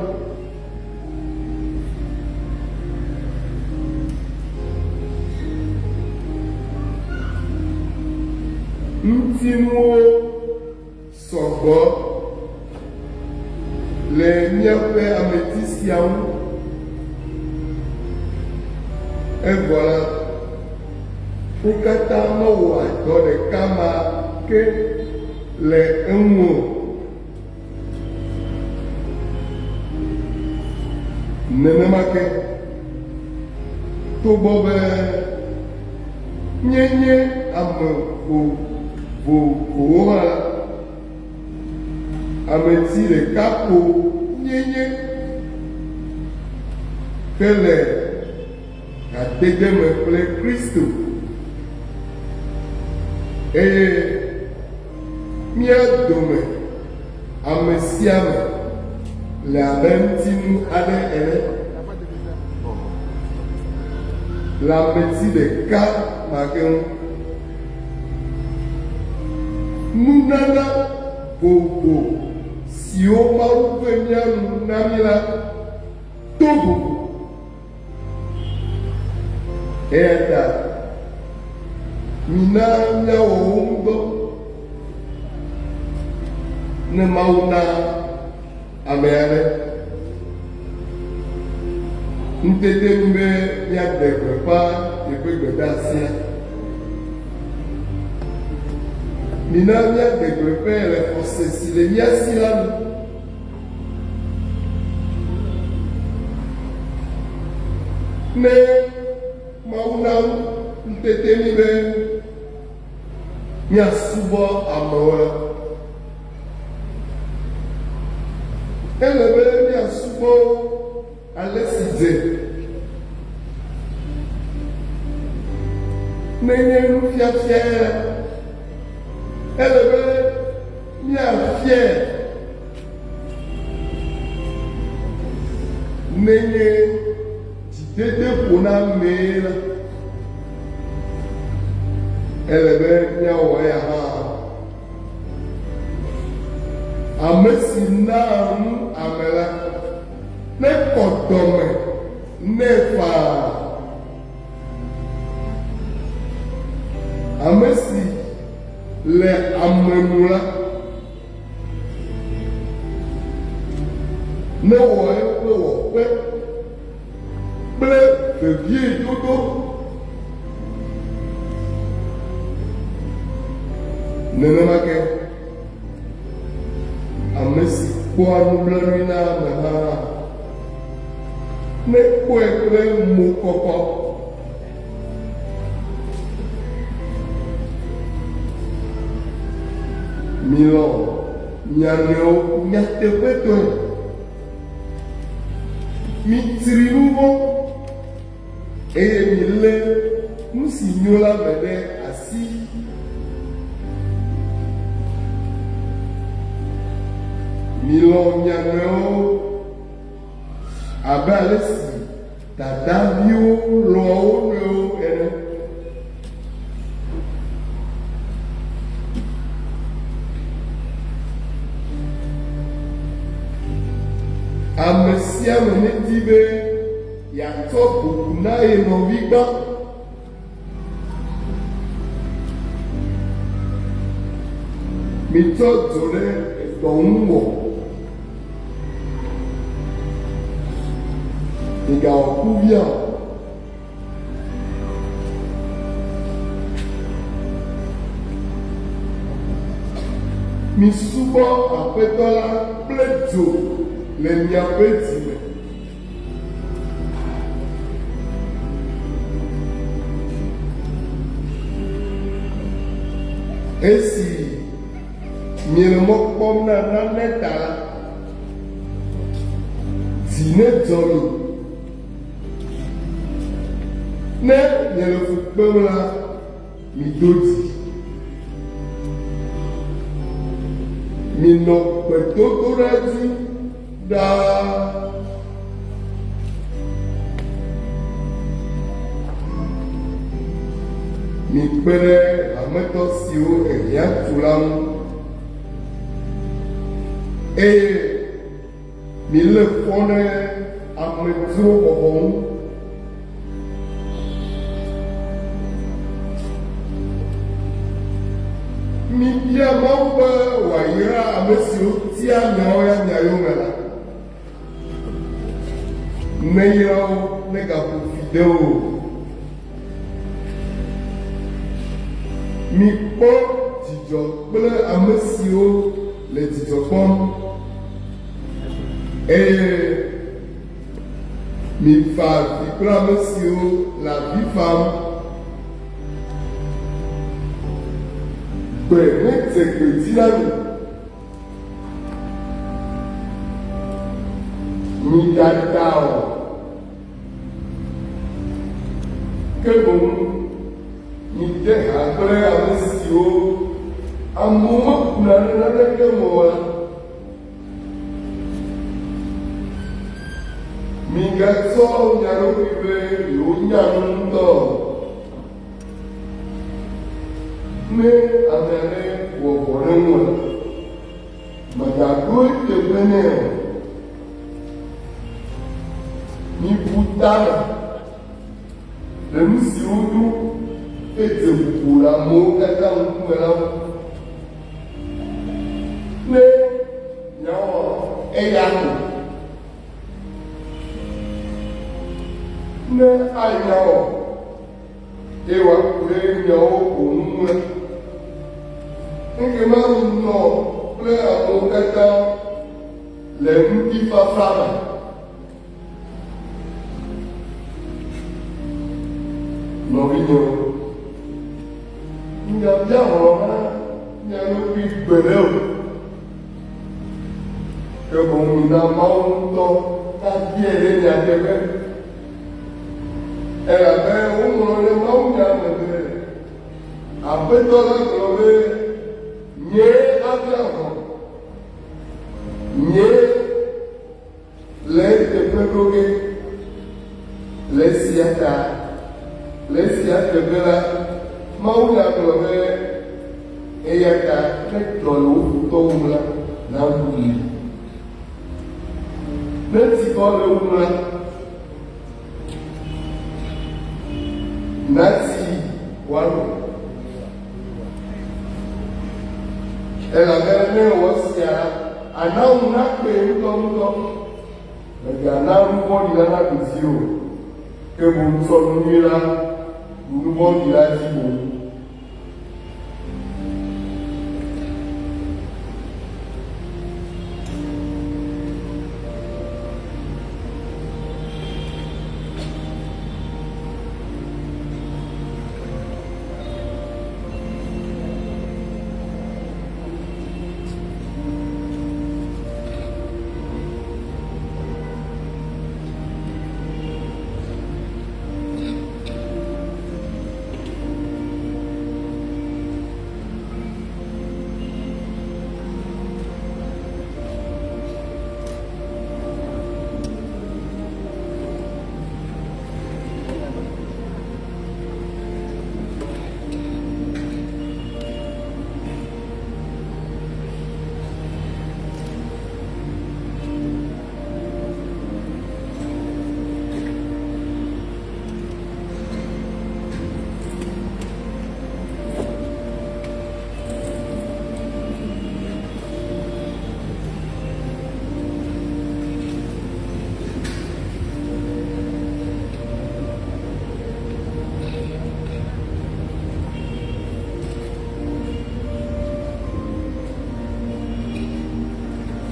Ŋutinuwo sɔgbɔ le míaƒe ameti siawo evɔ la wo katã mewɔ adɔ ɖeka ma ke le eŋu o. Nenema ke togbɔ be míenye ame vovovowo hã la ameti ɖeka ko míenye ke le gadede me kple Kristo eye mía dome ame sia ame le abe ŋutinu aɖe ene le ameti ɖeka ma ke ŋu. Nunana vovo siwo Mawu ƒe míanu na mí la to vovo eya ta mina míawɔ wo ŋu dɔ ne Mawu na ame aɖe ŋutete nu be míade gbeƒã yeƒe gbedeasia. Mina míade gbeƒã le xɔse si le mía si la nu. Ne Mawu na ŋutete mi be míasubɔ amewo la, ele be míasubɔ ale si dze nenye nufiafia ya ele be míafia nenye dzidede ƒona mee la ele be míawɔ ya hã ame si naa nu ame la ne kɔ dɔme ne faa ame si le amenu la ne wɔ eƒe wɔƒe kple vevie dodo nenema ke ame si kpɔa nublanui na ame hã ne kpɔe kple mo kɔkɔ milɔ nyanewo nyateƒetɔe mitri nu vɔ eye milé nu si nyo la me ɖe asi. Milɔ nyanewo abe ale si dadaviwo lɔa wo nɔewo ene. Ame sia ame nedi be yeatsɔ bubu na ye nɔvi gbã. Mitsɔ dzo ɖe edɔ ŋu wɔ. Migawɔ kuvia o. Misubɔ Aƒetɔ la kple dzo le miaƒe dzime. esi miele mɔ kpɔm na nane ta la dzi ne dzɔ mi ne miele fu kpem la mi do dzi mi nɔ gbedodo ɖe dzi ɖaa. Mi kpe ɖe ametɔ siwo ehiã tu la ŋu eye mi lé fɔ ɖe amedzro xɔxɔ ŋu. Mi bia Mawu be wòayra ame siwo tia nyawo ya nyayo me la, ne yrawo ne gaƒo fi de wo. Mi kpɔ dzidzɔ kple ame siwo le dzidzɔ kpɔm eye mi fa avi kple ame siwo le avi fam. Gbe ne dze gbedzi la mi dada o ke boŋ mi de ha kple ame siwo amewo mekuna ɖe naneke me o la. Mi gatsɔ nya ɖokui be yewonya nu ŋutɔ. Ne ame aɖe wɔ vɔ ɖe ŋu la, mègaɖo teƒe nɛ o. Mi ƒu ta le nu siwo ɖo edze ƒoƒo le amewo katã ŋkume la ŋu. Ne nyawɔ eya ko, ne anyawɔ eye wòaku ɖe nyawo ko ŋu la, ekema nɔ kple amewo katã le ŋutifafa me. Nɔvinyewo, nyabia hlɔ̃ na nyaɖokui gbe ɖe o, ke boŋ mina Mawu ŋutɔ nabie ɖe nyateƒe. Elabe woŋlɔ ɖe mawunya me be Aƒetɔ la gblɔ be nye abia hlɔ̃, nye le teƒe ɖo ge le esia ta. Le esia teƒe la, mawunya gblɔ be eya ta ne dɔ le wo futɔwo ŋu la, na wui. Ne tsikɔ le wu la, nati woanɔ. Elabe ne wɔ sia la, anawu nakpe ŋutɔŋutɔ, megana nuvɔ̃ɖi la na ɖusi o, ke boŋ sɔ nu nyui la nuvɔ̃ɖi la dzi boŋ.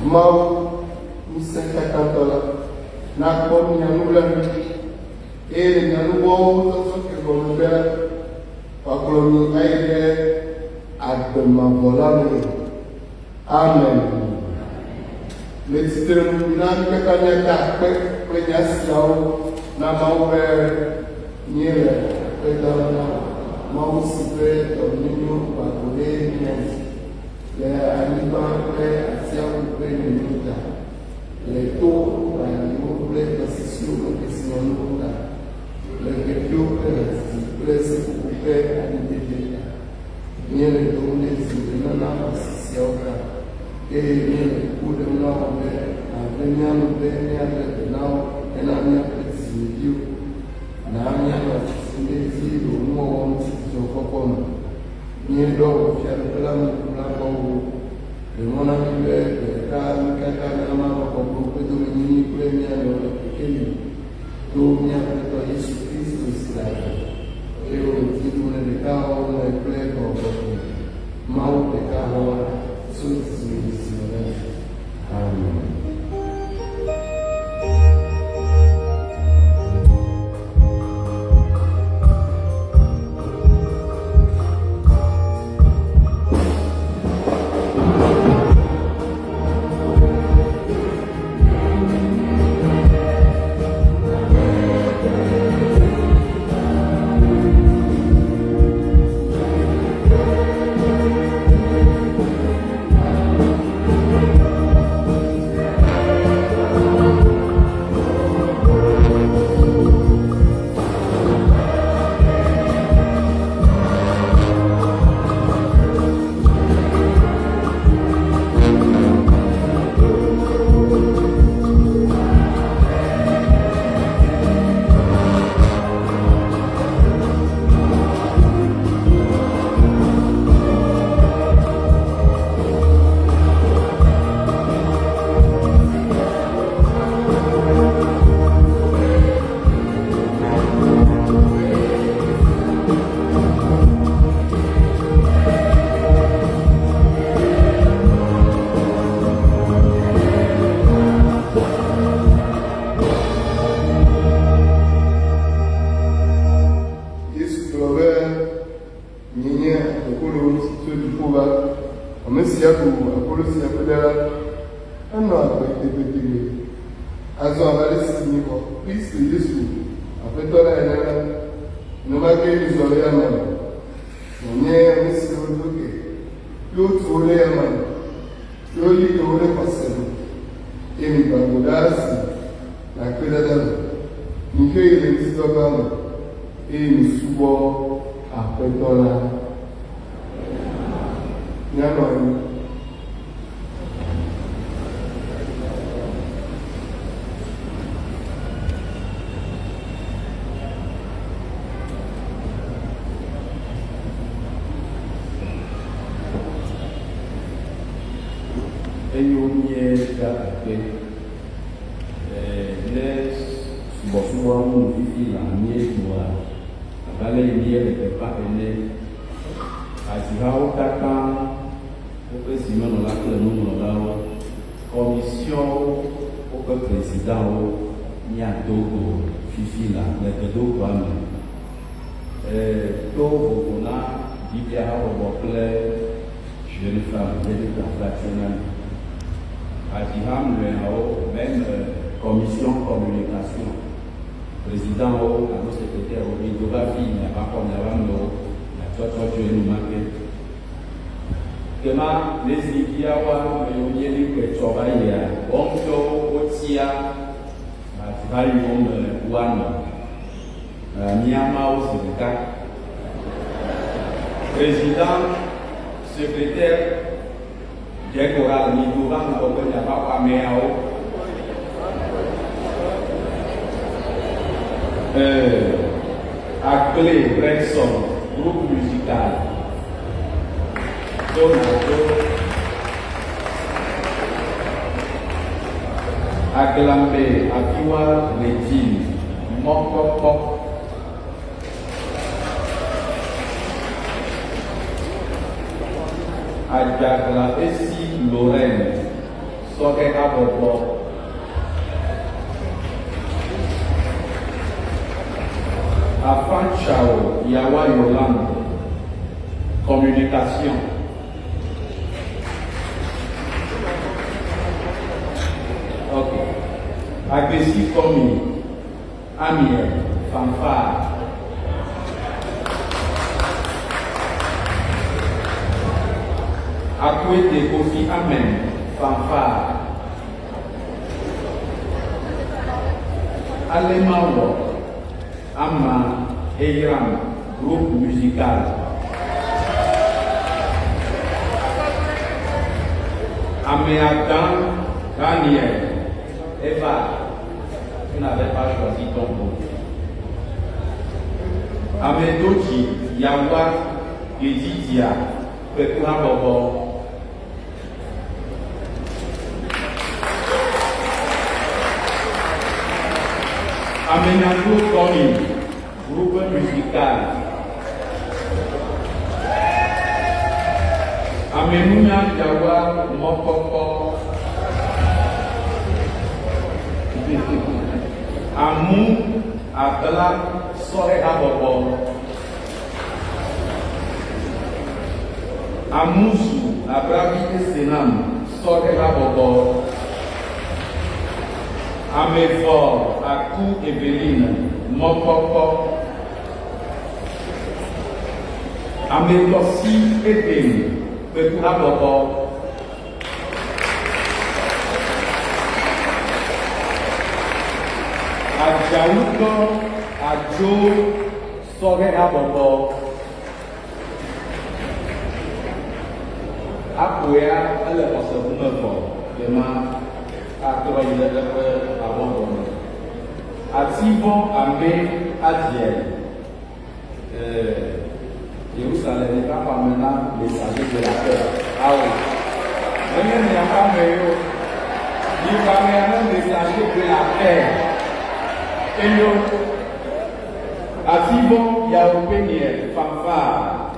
Mawu ŋusẽkatãtɔ la nakpɔ mia nublanui eye le mia nubɔwo sɔsɔ ke gɔme be la wòakplɔ mi ayi ɖe agbemavɔla me. Amen. Le tsitre nu na mi katã míada akpe kple nya siawo na Mawu be míele akpe dam na Mawu si ƒe dɔmenyo gbagbo ɖe mía dzi le anyigba kple asiawo kple nyɔnuwo ta, le to lãnyiwo kple tɔsisiwo kple kesinɔnuwo ta, le gbeɖo kple le didi kple seƒoƒo ƒe anidzedze ta. Míele dom ɖe zi me nana asisiawo ta. Míele ku ɖem na wo be abe míanɔ be míaɖe gbe na wo hena míaƒe dzidzimeviwo na míanɔ atsitre ɖe edzi le nuwɔwɔ ŋuti dzidzɔkpɔkpɔ me. Míeɖɔ fiaɖuƒe la me la gbɔwo le mɔ na mí be gbe ɖeka mí katã míama kɔkɔ ƒe domenyinyi kple míanɔ le kekeli to míaƒe Tɔ Yesu Kristo si le agbe eye wòle ŋuti ɖom ɖe ɖeka wɔwɔ me kple gbɔgbɔ Mawu ɖeka wɔwɔ so Amen. Aglambe Akiwa Regine Mokoko Ajagla Esi Lorraine Soke Abobo Afan Chao Yawa Yolande Communication Agressif comme Amiel, fanfare. Akouete Kofi Amen, fanfare. Alemawo, Ama Eiram, groupe musical. Améadan, Daniel, Eva, tu n'avais pas choisi ton mot. Amedoji, Yawa, Gedidia, Pekura Bobo. Amenado Tony, groupe musical. Amenuna Yawa Mokoko. Amu Abdallah Sore Abobo. Amusu Abrabi Senam Sore Abobo. Amefor Aku Eveline Mokoko. Amekosi Eden Pekura Bobo. Ajauko Ajo Sore Abobo. Apoya elle est passée pour me voir. Demain, à toi il est abandonné. Atibon Amé Adiel. Jérusalem n'est pas maintenant messager de la paix. Ah oui. Même il n'y a pas meilleur. Il va maintenant messager de la paix. Et nous, Atibon Yaoupéniel, fanfare.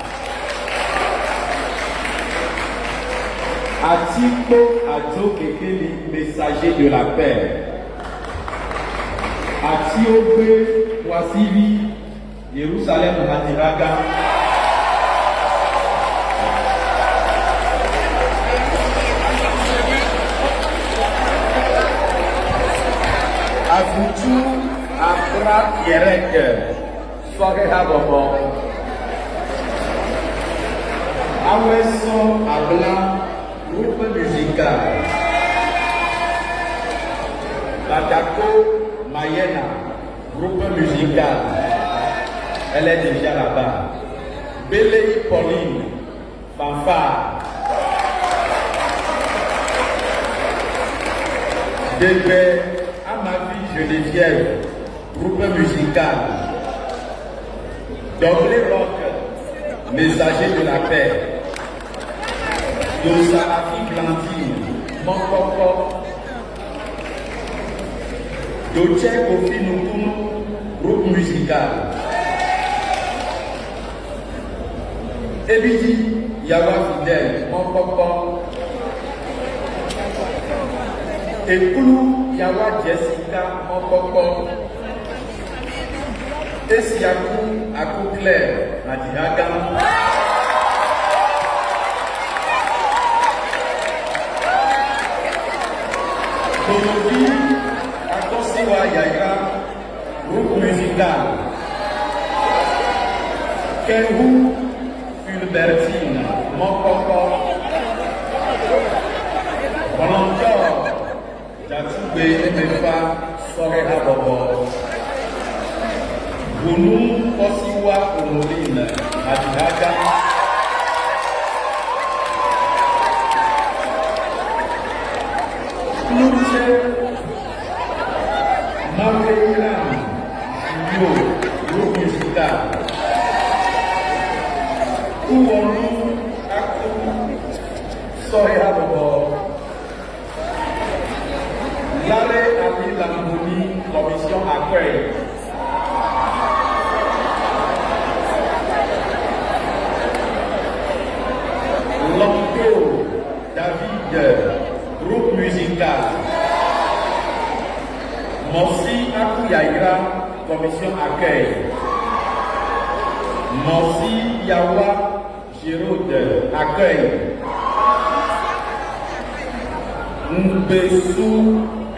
Atipo Adjo Kekeli, messager de la paix. Atiobe Wasivi, Jérusalem Hadiraga. Afutu Abra Yerek, Soke Habobo. Aweson Abla, groupe musical. Badako Mayena, groupe musical. Elle est déjà là-bas. Belei Pauline, fanfare. Debe Amavi Geneviève, groupe musical. Double Rock, messager de la paix. Dosarafi Blandine, Mokoko. Doche Kofi Nukuno, groupe musical. Ebidi Yawa Fidel, Mokoko. Ekulu Yawa Jessica, Mokoko. Esiaku Akou Claire, Madiraga. Konobi Akosiwa Yaira, groupe musical. Kenhu Fulbertine, Mokoko. Volontaire Jatube Emefa, Sore Habobo. Gunu Kosiwa Honorine, Madiraga. Maveira, Julio, groupe musical. Ouonu, Akou, Sore Habobo. Lare Ali Lambouni, commission accueil. Longo, David, groupe musical. Morsi Akou Yaira, commission accueil. Morsi Yawa Giroud, accueil. Mbesu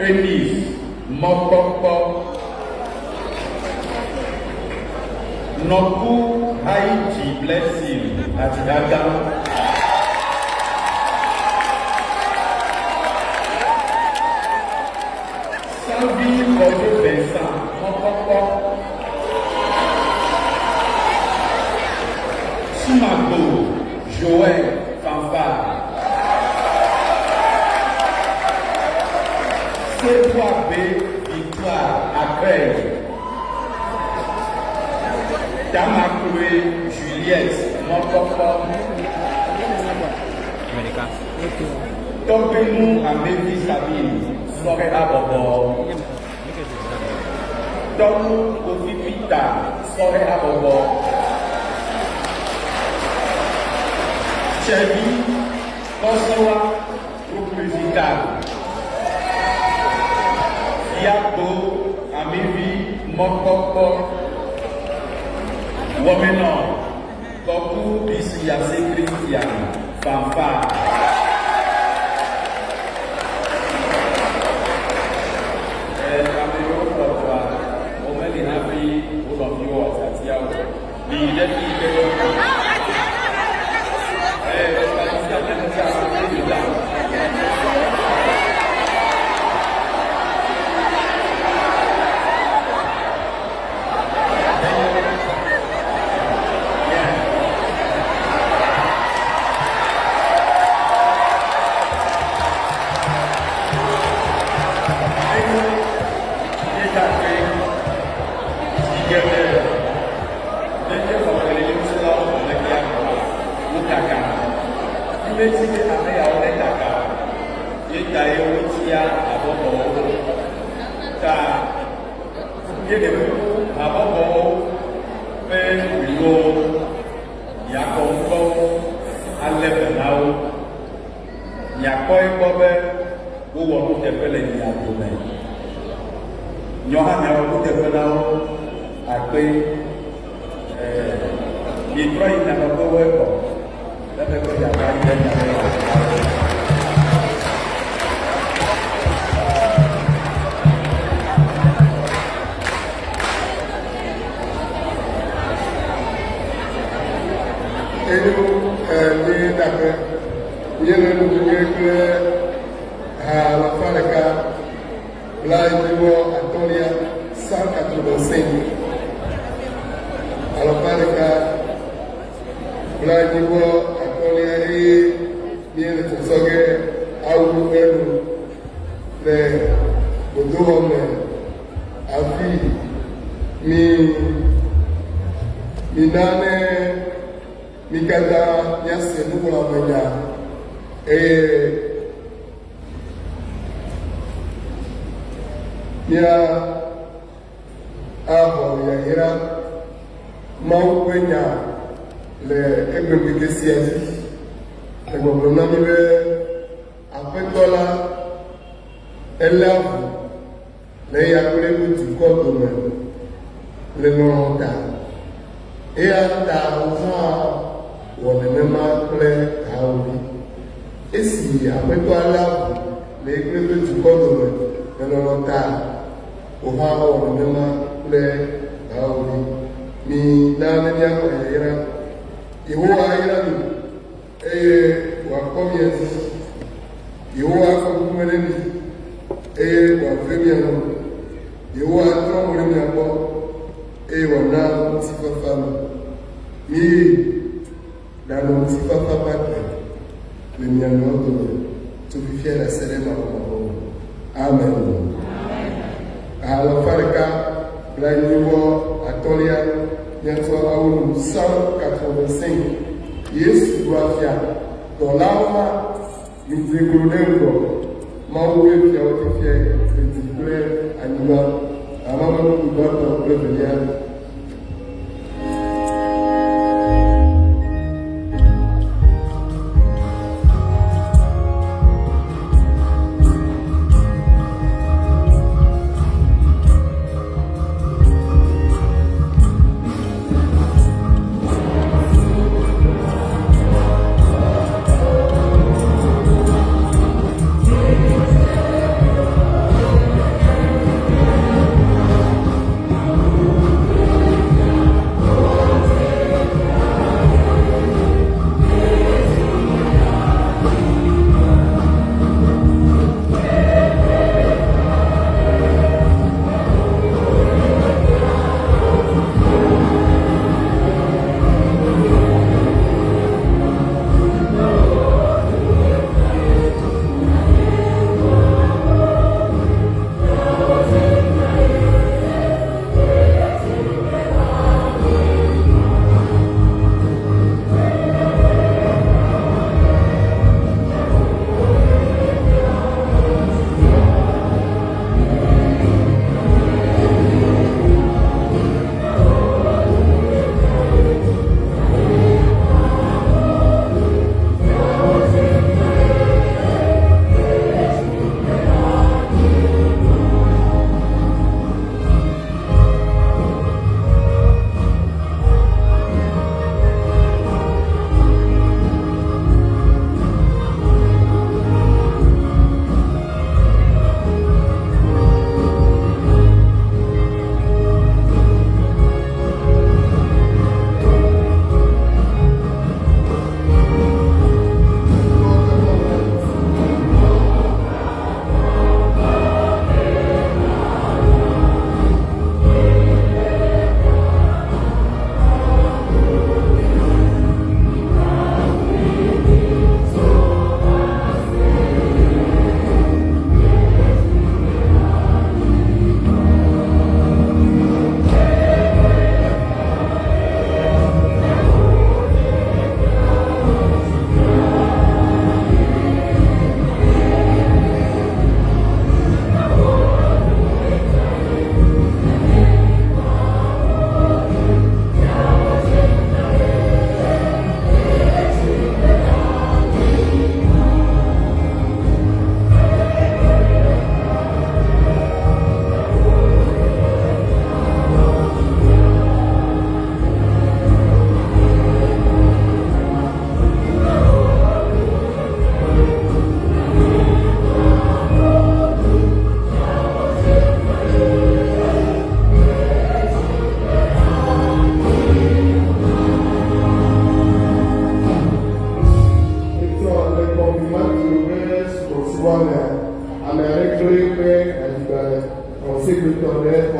Enis, mɔkpɔkpɔ, nɔku Haiti blessing atidada, Savi Kɔdu Vincent mɔkpɔkpɔ, Sumago Joël Fanfare, C3B Victoire Accueil, Damakoué Juliette Mokoko, Tobenou Amélie Sabine Soirée à Bobo, Tonou Kofi Pita Soirée à Bobo, Chéri Kosowa Groupe musical, Yabo Amélie Mokoko, Womeno, Koku Bisiase Christian, Fanfare.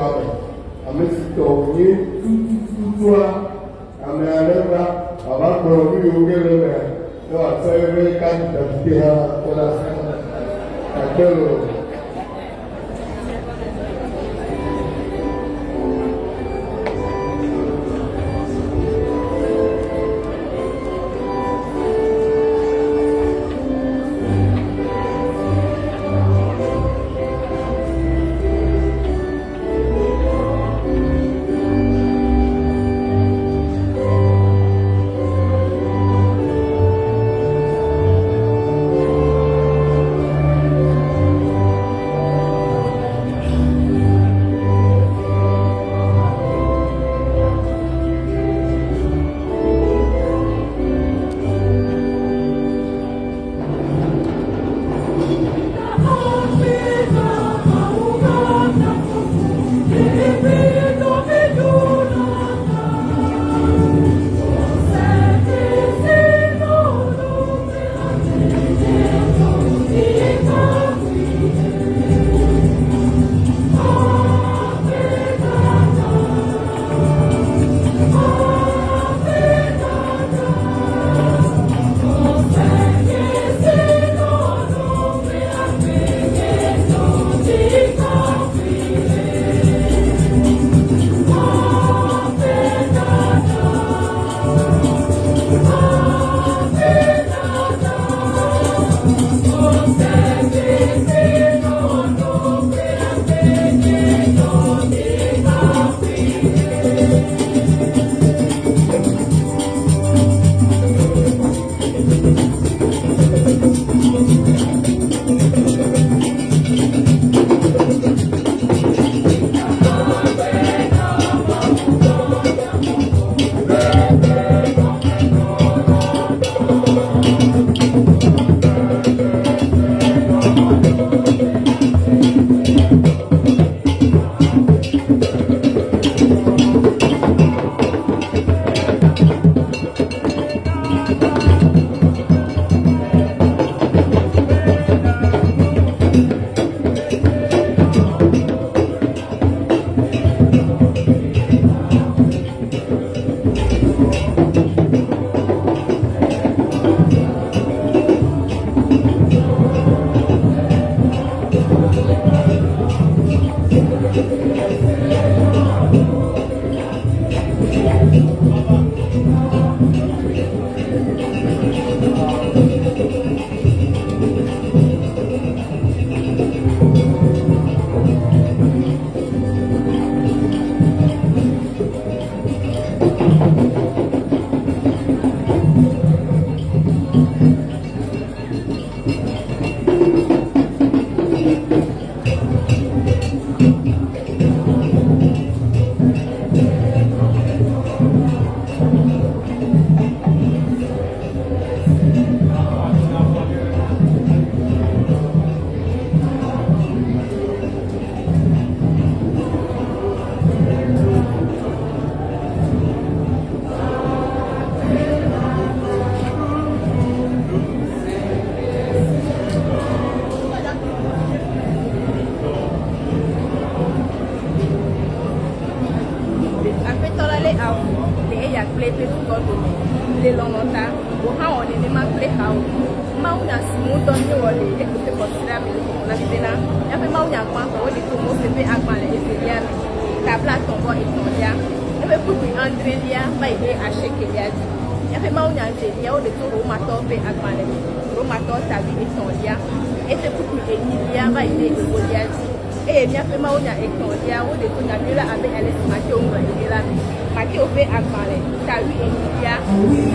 Kwame. Ame si tɔ nye tututua. Ame aɖe va ava kplɔ nu yiwo ge le mea ne wòatsɔ eƒe kaɖi ɖe hã kɔ ɖe asi. Akpe loo.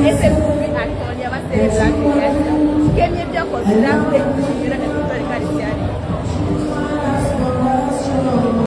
Ese